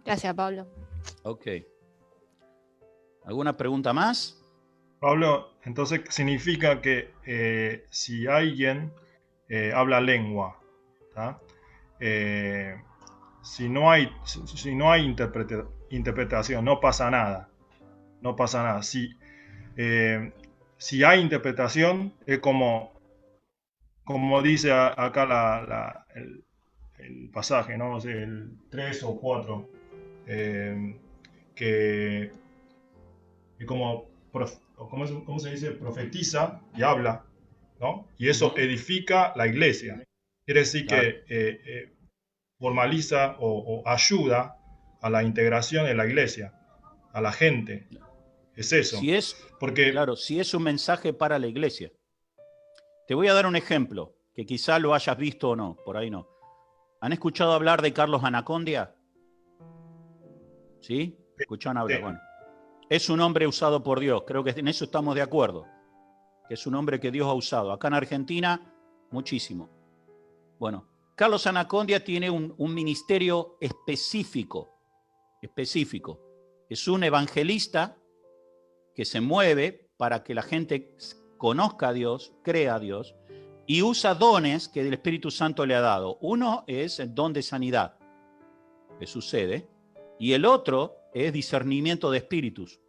Gracias, Pablo. Ok. ¿Alguna pregunta más? Pablo, entonces significa que si alguien habla lengua, ¿tá? Si no hay interpretación, no pasa nada. No pasa nada. Si hay interpretación, es como dice acá el pasaje, ¿no? O sea, el 3 o 4, que como ¿cómo se dice? Profetiza y habla, ¿no? Y eso edifica la iglesia. Quiere decir que formaliza o ayuda a la integración en la iglesia, a la gente. Es eso. Claro, si es un mensaje para la iglesia. Te voy a dar un ejemplo, que quizá lo hayas visto o no, por ahí no. ¿Han escuchado hablar de Carlos Anacondia? ¿Sí? ¿Escucharon hablar? Sí. Bueno. Es un hombre usado por Dios, creo que en eso estamos de acuerdo. Que es un hombre que Dios ha usado. Acá en Argentina, muchísimo. Bueno, Carlos Anacondia tiene un ministerio específico. Es un evangelista que se mueve para que la gente conozca a Dios, crea a Dios, y usa dones que el Espíritu Santo le ha dado. Uno es el don de sanidad, que sucede, y el otro es discernimiento de espíritus.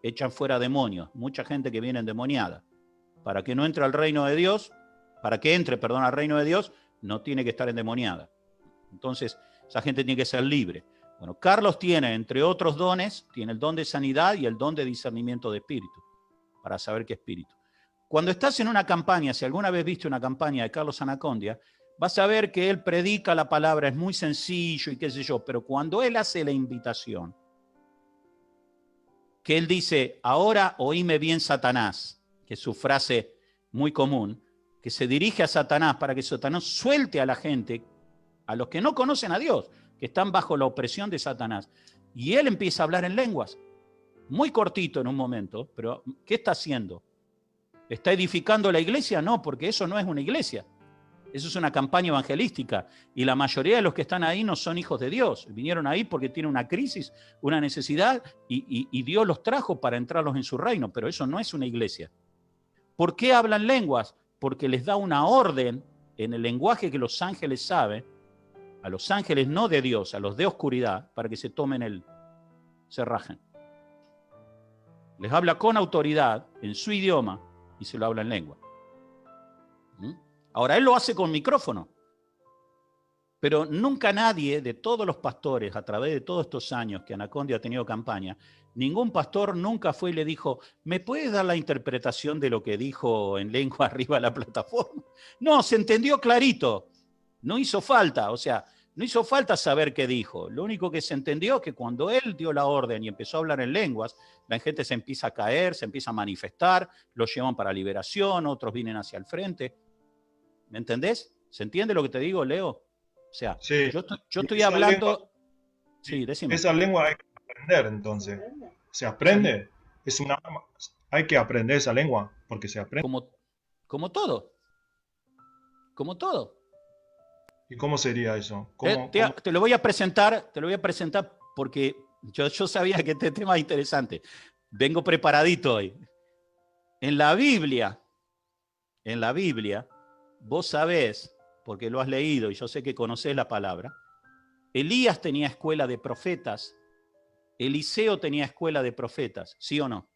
Echan fuera demonios, mucha gente que viene endemoniada. Para que no entre al reino de Dios, para que entre, perdón, al reino de Dios, no tiene que estar endemoniada. Entonces, esa gente tiene que ser libre. Bueno, Carlos tiene, entre otros dones, tiene el don de sanidad y el don de discernimiento de espíritu, para saber qué espíritu. Cuando estás en una campaña, si alguna vez viste una campaña de Carlos Anacondia, vas a ver que él predica la palabra, es muy sencillo y qué sé yo, pero cuando él hace la invitación, que él dice, ahora oíme bien Satanás, que es su frase muy común, que se dirige a Satanás para que Satanás suelte a la gente, a los que no conocen a Dios, que están bajo la opresión de Satanás. Y él empieza a hablar en lenguas, muy cortito en un momento, pero ¿qué está haciendo? ¿Está edificando la iglesia? No, porque eso no es una iglesia. Eso es una campaña evangelística. Y la mayoría de los que están ahí no son hijos de Dios. Vinieron ahí porque tienen una crisis, una necesidad, y Dios los trajo para entrarlos en su reino. Pero eso no es una iglesia. ¿Por qué hablan lenguas? Porque les da una orden en el lenguaje que los ángeles saben, a los ángeles no de Dios, a los de oscuridad, para que se tomen se rajen. Les habla con autoridad, en su idioma, y se lo habla en lengua. Ahora, él lo hace con micrófono. Pero nunca nadie de todos los pastores, a través de todos estos años que Anacondia ha tenido campaña, ningún pastor nunca fue y le dijo, ¿me puedes dar la interpretación de lo que dijo en lengua arriba de la plataforma? No, se entendió clarito. No hizo falta, o sea, no hizo falta saber qué dijo. Lo único que se entendió es que cuando él dio la orden y empezó a hablar en lenguas, la gente se empieza a caer, se empieza a manifestar, los llevan para liberación, otros vienen hacia el frente. ¿Me entendés? ¿Se entiende lo que te digo, Leo? O sea, Sí. yo estoy hablando... Lengua, sí, decime. esa lengua hay que aprender, entonces. ¿Se aprende? Hay que aprender esa lengua, porque se aprende. Como todo. Como todo. ¿Y cómo sería eso? Te lo voy a presentar porque yo sabía que este tema es interesante. Vengo preparadito hoy. En la Biblia, vos sabés, porque lo has leído y yo sé que conocés la palabra, Elías tenía escuela de profetas, Eliseo tenía escuela de profetas, ¿sí o no?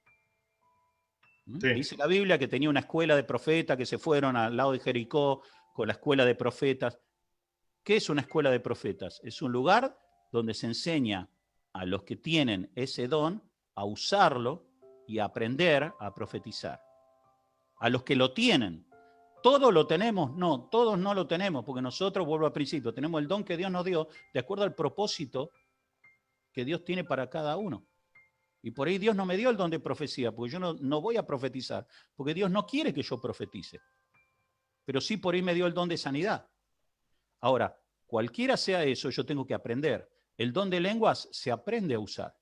Sí. Dice la Biblia que tenía una escuela de profetas que se fueron al lado de Jericó con la escuela de profetas. ¿Qué es una escuela de profetas? Es un lugar donde se enseña a los que tienen ese don a usarlo y a aprender a profetizar. A los que lo tienen. ¿Todos lo tenemos? No, todos no lo tenemos, porque nosotros, vuelvo al principio, tenemos el don que Dios nos dio de acuerdo al propósito que Dios tiene para cada uno. Y por ahí Dios no me dio el don de profecía, porque yo no voy a profetizar, porque Dios no quiere que yo profetice. Pero sí por ahí me dio el don de sanidad. Ahora, cualquiera sea eso, yo tengo que aprender. El don de lenguas se aprende a usar.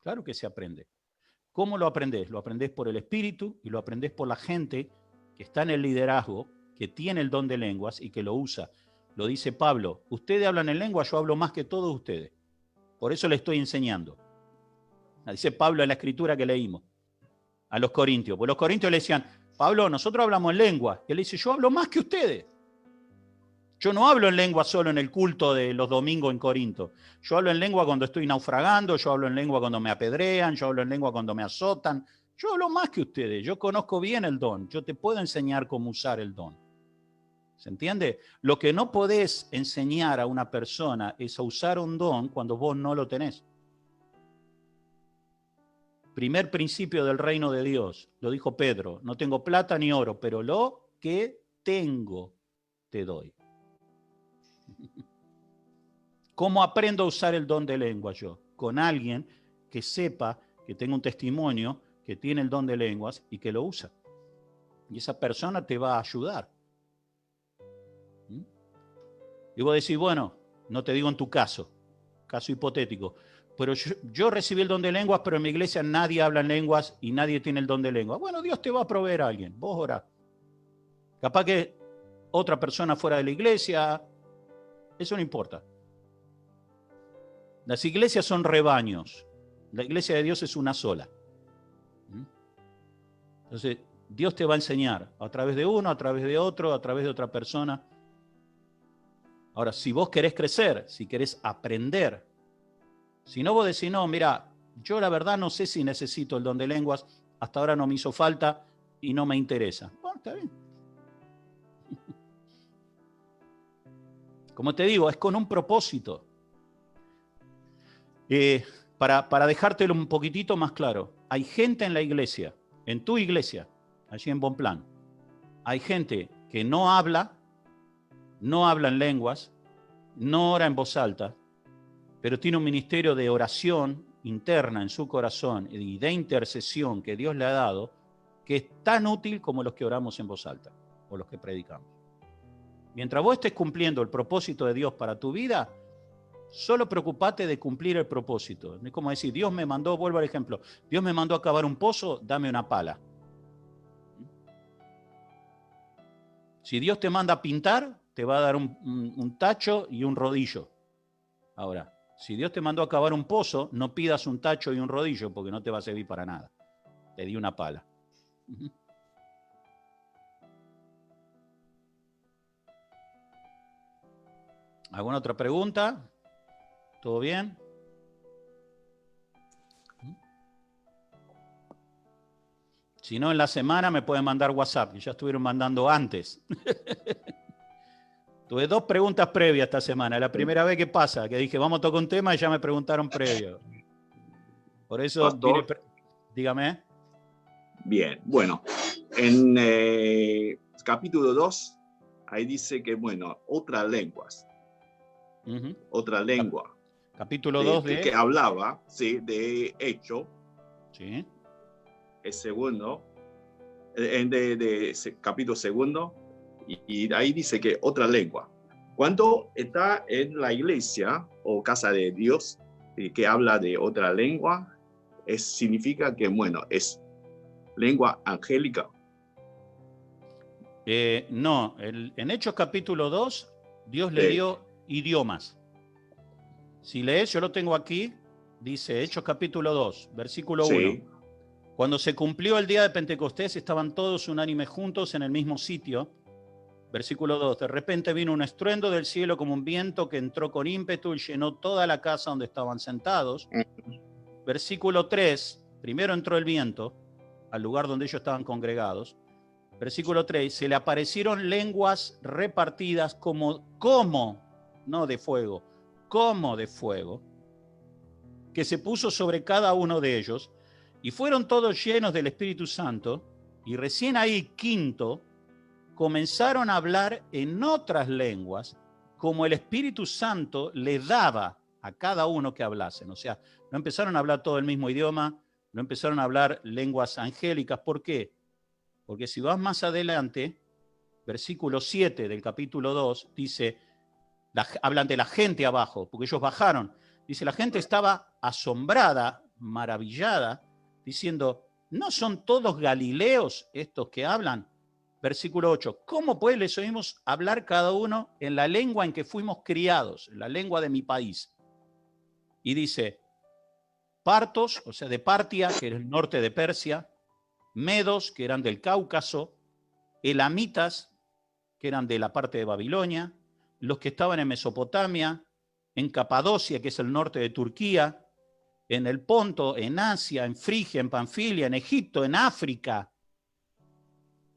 Claro que se aprende. ¿Cómo lo aprendés? Lo aprendés por el Espíritu y lo aprendés por la gente que está en el liderazgo, que tiene el don de lenguas y que lo usa. Lo dice Pablo, ustedes hablan en lengua, yo hablo más que todos ustedes. Por eso le estoy enseñando. Dice Pablo en la escritura que leímos a los corintios. Pues los corintios le decían, Pablo, nosotros hablamos en lengua. Y él dice, yo hablo más que ustedes. Yo no hablo en lengua solo en el culto de los domingos en Corinto. Yo hablo en lengua cuando estoy naufragando, yo hablo en lengua cuando me apedrean, yo hablo en lengua cuando me azotan. Yo hablo más que ustedes, yo conozco bien el don, yo te puedo enseñar cómo usar el don. ¿Se entiende? Lo que no podés enseñar a una persona es a usar un don cuando vos no lo tenés. Primer principio del reino de Dios, lo dijo Pedro, no tengo plata ni oro, pero lo que tengo te doy. ¿Cómo aprendo a usar el don de lengua yo? Con alguien que sepa, que tenga un testimonio, que tiene el don de lenguas y que lo usa. Y esa persona te va a ayudar. Y vos decís, bueno, no te digo en tu caso hipotético, pero yo recibí el don de lenguas, pero en mi iglesia nadie habla en lenguas y nadie tiene el don de lenguas. Bueno, Dios te va a proveer a alguien, vos orá. Capaz que otra persona fuera de la iglesia, eso no importa. Las iglesias son rebaños, la iglesia de Dios es una sola. Entonces, Dios te va a enseñar a través de uno, a través de otro, a través de otra persona. Ahora, si vos querés crecer, si querés aprender, si no vos decís, no, mira, yo la verdad no sé si necesito el don de lenguas, hasta ahora no me hizo falta y no me interesa. Bueno, está bien. Como te digo, es con un propósito. Para dejártelo un poquitito más claro, hay gente en la iglesia, en tu iglesia, allí en Bonplan, hay gente que no habla en lenguas, no ora en voz alta, pero tiene un ministerio de oración interna en su corazón y de intercesión que Dios le ha dado, que es tan útil como los que oramos en voz alta o los que predicamos. Mientras vos estés cumpliendo el propósito de Dios para tu vida, solo preocupate de cumplir el propósito. Es como decir, Dios me mandó, vuelvo al ejemplo, Dios me mandó a cavar un pozo, dame una pala. Si Dios te manda a pintar, te va a dar un tacho y un rodillo. Ahora, si Dios te mandó a cavar un pozo, no pidas un tacho y un rodillo porque no te va a servir para nada. Te di una pala. ¿Alguna otra pregunta? ¿Todo bien? Si no, en la semana me pueden mandar WhatsApp, que ya estuvieron mandando antes. Tuve 2 preguntas previas esta semana. La primera vez que pasa, que dije, vamos a tocar un tema y ya me preguntaron previo. Por eso, Pastor. Dígame. Bien, bueno, en capítulo 2, ahí dice que, bueno, otras lenguas. Otra lengua. Capítulo 2 de... Que hablaba, sí, de hecho. Sí. El segundo, de capítulo segundo, y ahí dice que otra lengua. Cuando está en la iglesia o casa de Dios, que habla de otra lengua, significa que, bueno, es lengua angélica. No, en Hechos capítulo 2, Dios le dio idiomas. Si lees, yo lo tengo aquí, dice Hechos capítulo 2, versículo 1. Cuando se cumplió el día de Pentecostés, estaban todos unánimes juntos en el mismo sitio. Versículo 2. De repente vino un estruendo del cielo como un viento que entró con ímpetu y llenó toda la casa donde estaban sentados. Versículo 3. Primero entró el viento al lugar donde ellos estaban congregados. Versículo 3. Se le aparecieron lenguas repartidas como no de fuego, como de fuego, que se puso sobre cada uno de ellos. Y fueron todos llenos del Espíritu Santo, y recién ahí, quinto, comenzaron a hablar en otras lenguas, como el Espíritu Santo le daba a cada uno que hablasen. O sea, no empezaron a hablar todo el mismo idioma, no empezaron a hablar lenguas angélicas. ¿Por qué? Porque si vas más adelante, versículo 7 del capítulo 2, dice, hablan de la gente abajo, porque ellos bajaron. Dice, la gente estaba asombrada, maravillada, diciendo, ¿no son todos galileos estos que hablan? Versículo 8, ¿cómo pues les oímos hablar cada uno en la lengua en que fuimos criados, en la lengua de mi país? Y dice, partos, o sea, de Partia, que era el norte de Persia, medos, que eran del Cáucaso, elamitas, que eran de la parte de Babilonia, los que estaban en Mesopotamia, en Capadocia, que es el norte de Turquía, en el Ponto, en Asia, en Frigia, en Panfilia, en Egipto, en África,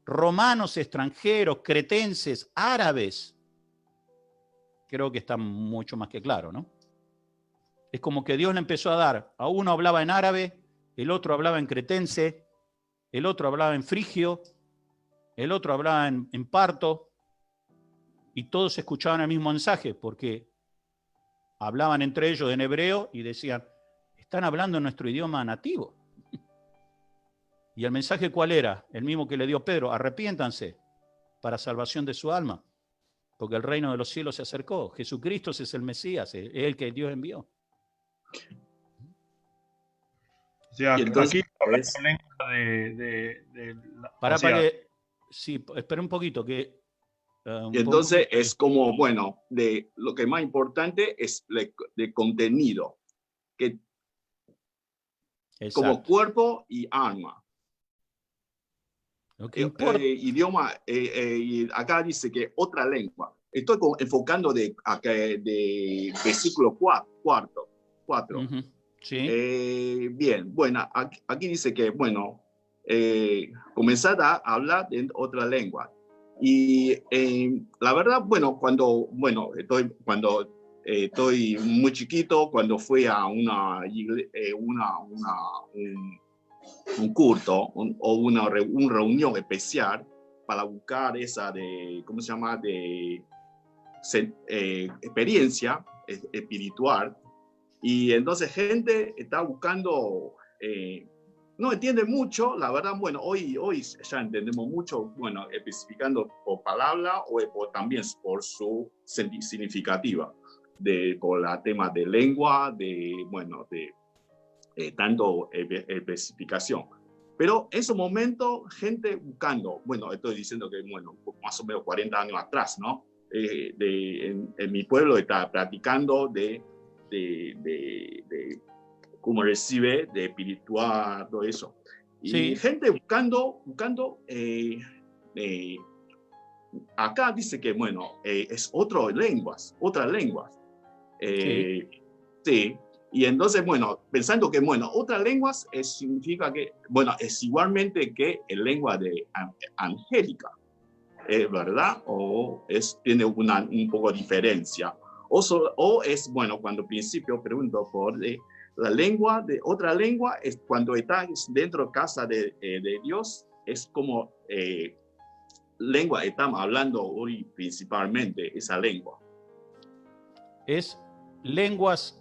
romanos extranjeros, cretenses, árabes. Creo que está mucho más que claro, ¿no? Es como que Dios le empezó a dar, a uno hablaba en árabe, el otro hablaba en cretense, el otro hablaba en frigio, el otro hablaba en parto, y todos escuchaban el mismo mensaje, porque hablaban entre ellos en hebreo y decían, están hablando en nuestro idioma nativo. ¿Y el mensaje cuál era? El mismo que le dio Pedro, arrepiéntanse para salvación de su alma, porque el reino de los cielos se acercó. Jesucristo es el Mesías, es el que Dios envió. O sea, entonces, aquí hablamos lengua de para que, sí, espera un poquito. Y entonces es como, bueno, de lo que más importante es de contenido, que como cuerpo y alma. Lo que importa. Idioma, y acá dice que otra lengua. Estoy enfocando de versículo 4. Sí. Bien, bueno, aquí dice que, bueno, comenzar a hablar en otra lengua. Y la verdad, bueno, cuando estoy muy chiquito, cuando fui a un culto o una reunión especial para buscar esa ¿cómo se llama? Experiencia espiritual. Y entonces gente está buscando, no entiende mucho, la verdad, bueno, hoy ya entendemos mucho, bueno, especificando por palabra o también por su significativa, por la tema de lengua, tanto especificación. Pero en ese momento, gente buscando, bueno, estoy diciendo que, bueno, más o menos 40 años atrás, ¿no? En mi pueblo está practicando de cómo recibe, de espiritual, todo eso. Y Sí. gente buscando acá dice que, bueno, es otras lenguas. Sí. Sí. Y entonces, bueno, pensando que, bueno, otras lenguas significa que, bueno, es igualmente que el lengua de angélica, ¿verdad? O tiene un poco de diferencia. O es, bueno, cuando al principio pregunto por la lengua de otra lengua, es cuando estás dentro de casa de Dios, es como lengua, estamos hablando hoy principalmente esa lengua. Es lenguas,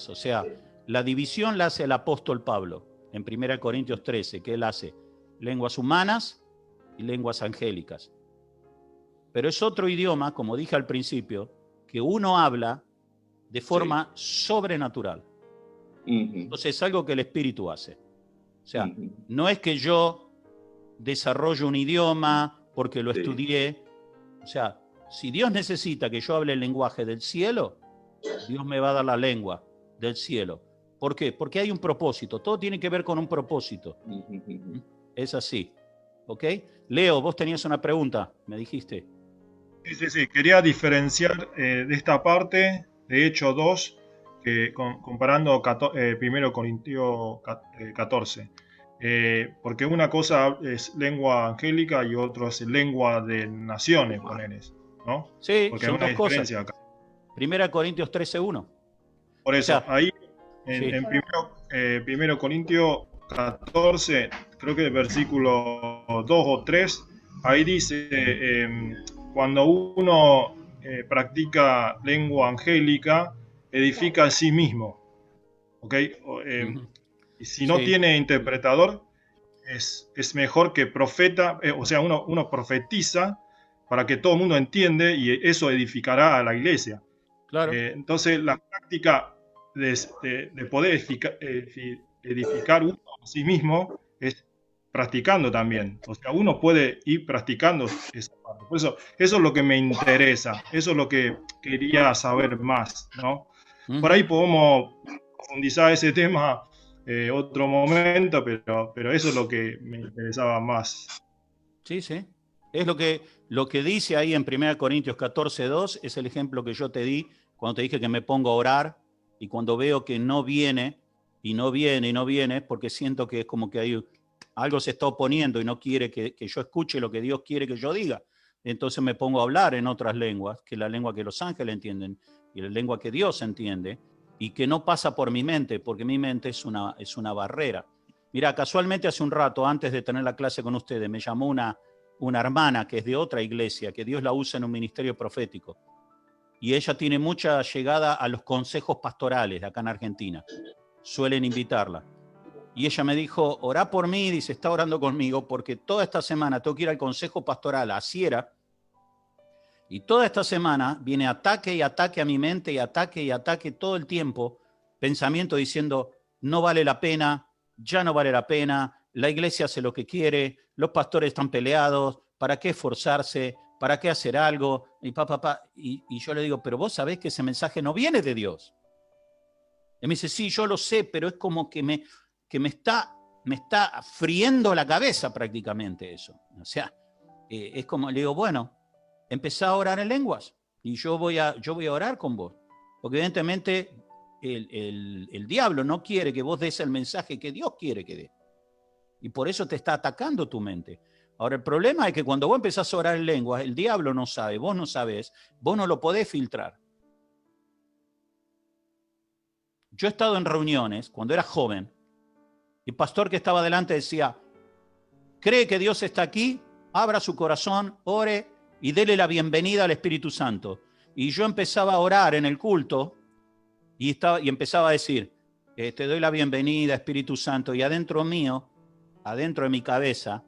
o sea, la división la hace el apóstol Pablo en 1 Corintios 13, que él hace lenguas humanas y lenguas angélicas. Pero es otro idioma, como dije al principio, que uno habla de forma sobrenatural. Entonces es algo que el Espíritu hace. O sea, no es que yo desarrollo un idioma porque lo estudié. O sea, si Dios necesita que yo hable el lenguaje del cielo, Dios me va a dar la lengua del cielo. ¿Por qué? Porque hay un propósito. Todo tiene que ver con un propósito. Es así. ¿Ok? Leo, vos tenías una pregunta, me dijiste. Sí. Quería diferenciar de esta parte, de Hechos 2, que comparando 1 Corintios 14. Porque una cosa es lengua angélica y otra es lengua de naciones, poneres, ¿no? Sí, porque son hay una dos cosas. diferencia acá. 1 Corintios 13:1. Por eso, O sea, ahí sí. en 1 Corintios 14, creo que el versículo 2 o 3, ahí dice, cuando uno practica lengua angélica, edifica a sí mismo. ¿Ok? Y si no tiene interpretador, es mejor que profeta, o sea, uno profetiza para que todo el mundo entiende y eso edificará a la iglesia. Claro. Entonces, la práctica de poder edificar uno a sí mismo es practicando también. O sea, uno puede ir practicando esa parte. Por eso es lo que me interesa, eso es lo que quería saber más, ¿no? Por ahí podemos profundizar ese tema otro momento, pero eso es lo que me interesaba más. Sí. Es lo que dice ahí en 1 Corintios 14:2, es el ejemplo que yo te di cuando te dije que me pongo a orar y cuando veo que no viene, es porque siento que es como que algo se está oponiendo y no quiere que yo escuche lo que Dios quiere que yo diga. Entonces me pongo a hablar en otras lenguas, que es la lengua que los ángeles entienden y la lengua que Dios entiende, y que no pasa por mi mente, porque mi mente es una barrera. Mira, casualmente hace un rato, antes de tener la clase con ustedes, me llamó una hermana que es de otra iglesia, que Dios la usa en un ministerio profético. Y ella tiene mucha llegada a los consejos pastorales de acá en Argentina. Suelen invitarla. Y ella me dijo, orá por mí, dice, está orando conmigo, porque toda esta semana tengo que ir al consejo pastoral, a Sierra, y toda esta semana viene ataque y ataque a mi mente y ataque todo el tiempo, pensamiento diciendo, no vale la pena, ya no vale la pena, la iglesia hace lo que quiere, los pastores están peleados, ¿para qué esforzarse? ¿Para qué hacer algo? Y yo le digo, pero vos sabés que ese mensaje no viene de Dios. Y me dice, sí, yo lo sé, pero es como que me está friendo la cabeza prácticamente eso. O sea, es como, le digo, bueno, empezá a orar en lenguas y yo voy a orar con vos. Porque evidentemente el diablo no quiere que vos des el mensaje que Dios quiere que dé. Y por eso te está atacando tu mente. Ahora, el problema es que cuando vos empezás a orar en lenguas, el diablo no sabe, vos no sabés, vos no lo podés filtrar. Yo he estado en reuniones cuando era joven y el pastor que estaba delante decía, ¿cree que Dios está aquí? Abra su corazón, ore y dele la bienvenida al Espíritu Santo. Y yo empezaba a orar en el culto y empezaba a decir, te doy la bienvenida, Espíritu Santo. Y adentro mío, adentro de mi cabeza,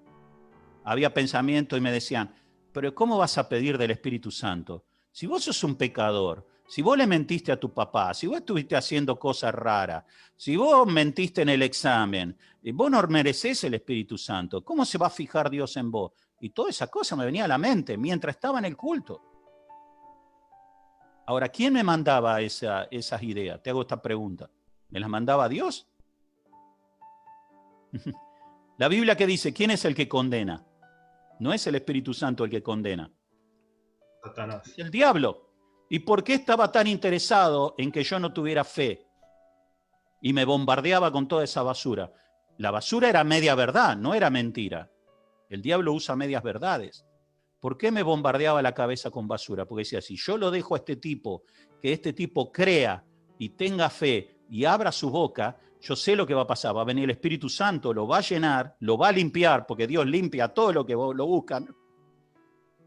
había pensamientos y me decían, pero ¿cómo vas a pedir del Espíritu Santo? Si vos sos un pecador, Si vos le mentiste a tu papá, si vos estuviste haciendo cosas raras, si vos mentiste en el examen, y vos no merecés el Espíritu Santo, ¿cómo se va a fijar Dios en vos? Y toda esa cosa me venía a la mente mientras estaba en el culto. Ahora, ¿quién me mandaba esas ideas? Te hago esta pregunta. ¿Me las mandaba Dios? La Biblia que dice, ¿quién es el que condena? No es el Espíritu Santo el que condena. Satanás. Es el diablo. ¿Y por qué estaba tan interesado en que yo no tuviera fe? Y me bombardeaba con toda esa basura. La basura era media verdad, no era mentira. El diablo usa medias verdades. ¿Por qué me bombardeaba la cabeza con basura? Porque decía, si yo lo dejo a este tipo, que este tipo crea y tenga fe y abra su boca, yo sé lo que va a pasar. Va a venir el Espíritu Santo, lo va a llenar, lo va a limpiar, porque Dios limpia todo lo que lo buscan.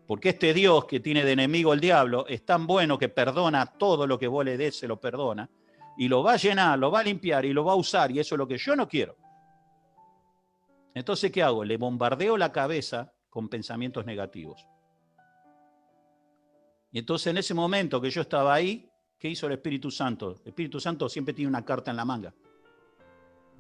Porque este Dios que tiene de enemigo el diablo es tan bueno que perdona todo lo que vos le des, se lo perdona. Y lo va a llenar, lo va a limpiar y lo va a usar. Y eso es lo que yo no quiero. Entonces, ¿qué hago? Le bombardeo la cabeza con pensamientos negativos. Y entonces en ese momento que yo estaba ahí, ¿qué hizo el Espíritu Santo? El Espíritu Santo siempre tiene una carta en la manga.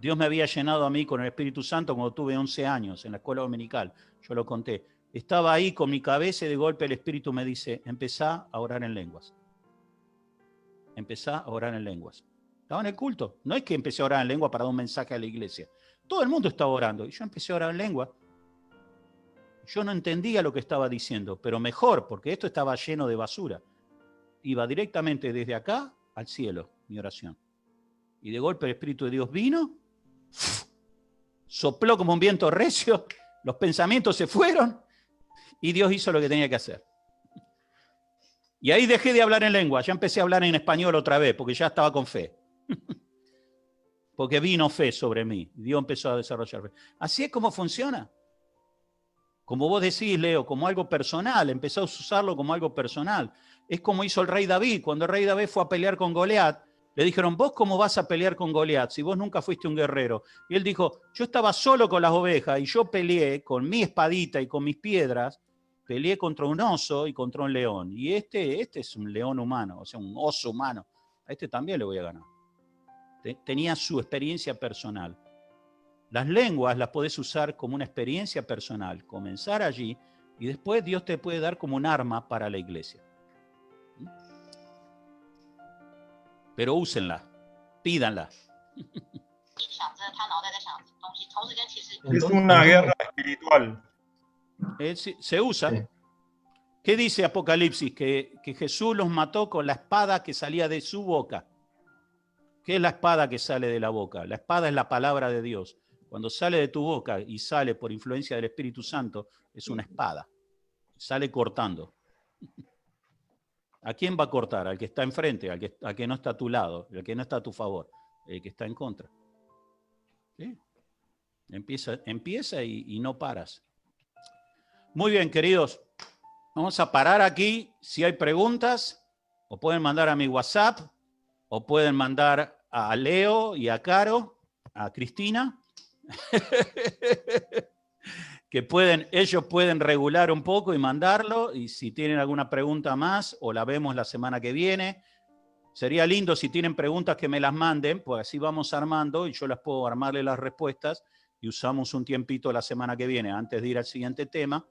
Dios me había llenado a mí con el Espíritu Santo cuando tuve 11 años en la escuela dominical. Yo lo conté. Estaba ahí con mi cabeza y de golpe el Espíritu me dice, empezá a orar en lenguas. Empezá a orar en lenguas. Estaba en el culto. No es que empecé a orar en lengua para dar un mensaje a la iglesia. Todo el mundo estaba orando y yo empecé a orar en lengua. Yo no entendía lo que estaba diciendo, pero mejor, porque esto estaba lleno de basura. Iba directamente desde acá al cielo, mi oración. Y de golpe el Espíritu de Dios vino, sopló como un viento recio, los pensamientos se fueron y Dios hizo lo que tenía que hacer. Y ahí dejé de hablar en lengua, ya empecé a hablar en español otra vez, porque ya estaba con fe. Porque vino fe sobre mí, Dios empezó a desarrollar fe. Así es como funciona. Como vos decís, Leo, como algo personal, empezó a usarlo como algo personal. Es como hizo el rey David. Cuando el rey David fue a pelear con Goliat, le dijeron, ¿vos cómo vas a pelear con Goliat si vos nunca fuiste un guerrero? Y él dijo, yo estaba solo con las ovejas y yo peleé con mi espadita y con mis piedras, peleé contra un oso y contra un león. Y este es un león humano, o sea, un oso humano. A este también le voy a ganar. Tenía su experiencia personal. Las lenguas las podés usar como una experiencia personal, comenzar allí y después Dios te puede dar como un arma para la iglesia. Pero úsenla, pídanla. Es una guerra espiritual. Se usa. Sí. ¿Qué dice Apocalipsis? Que Jesús los mató con la espada que salía de su boca. ¿Qué es la espada que sale de la boca? La espada es la palabra de Dios. Cuando sale de tu boca y sale por influencia del Espíritu Santo, es una espada. Sale cortando. ¿A quién va a cortar? Al que está enfrente, al que no está a tu lado, al que no está a tu favor, el que está en contra. ¿Sí? Empieza y no paras. Muy bien, queridos. Vamos a parar aquí. Si hay preguntas, o pueden mandar a mi WhatsApp, o pueden mandar a Leo y a Caro, a Cristina, que ellos pueden regular un poco y mandarlo, y si tienen alguna pregunta más, o la vemos la semana que viene. Sería lindo si tienen preguntas que me las manden, pues así vamos armando y yo las puedo armarle las respuestas y usamos un tiempito la semana que viene, antes de ir al siguiente tema,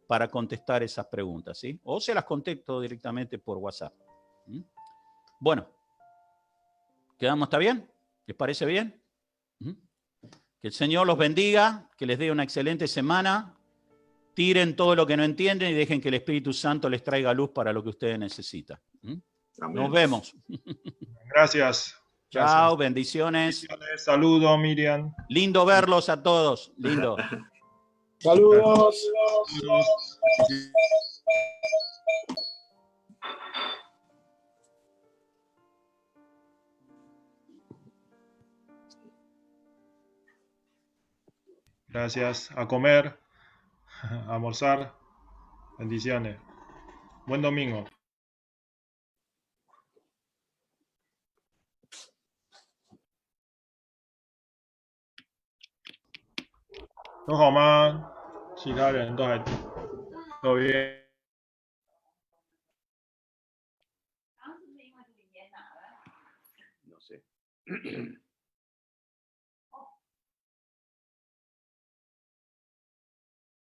para contestar esas preguntas, ¿sí? O se las contesto directamente por WhatsApp. Bueno, ¿quedamos? ¿Está bien? ¿Les parece bien? Que el Señor los bendiga, que les dé una excelente semana. Tiren todo lo que no entienden y dejen que el Espíritu Santo les traiga luz para lo que ustedes necesitan. Nos vemos. Gracias. Chao, bendiciones. Saludos, Miriam. Lindo verlos a todos. Lindo. Saludos. Gracias. A comer, a almorzar. Bendiciones. Buen domingo. 都好吗？其他人都bien。sé.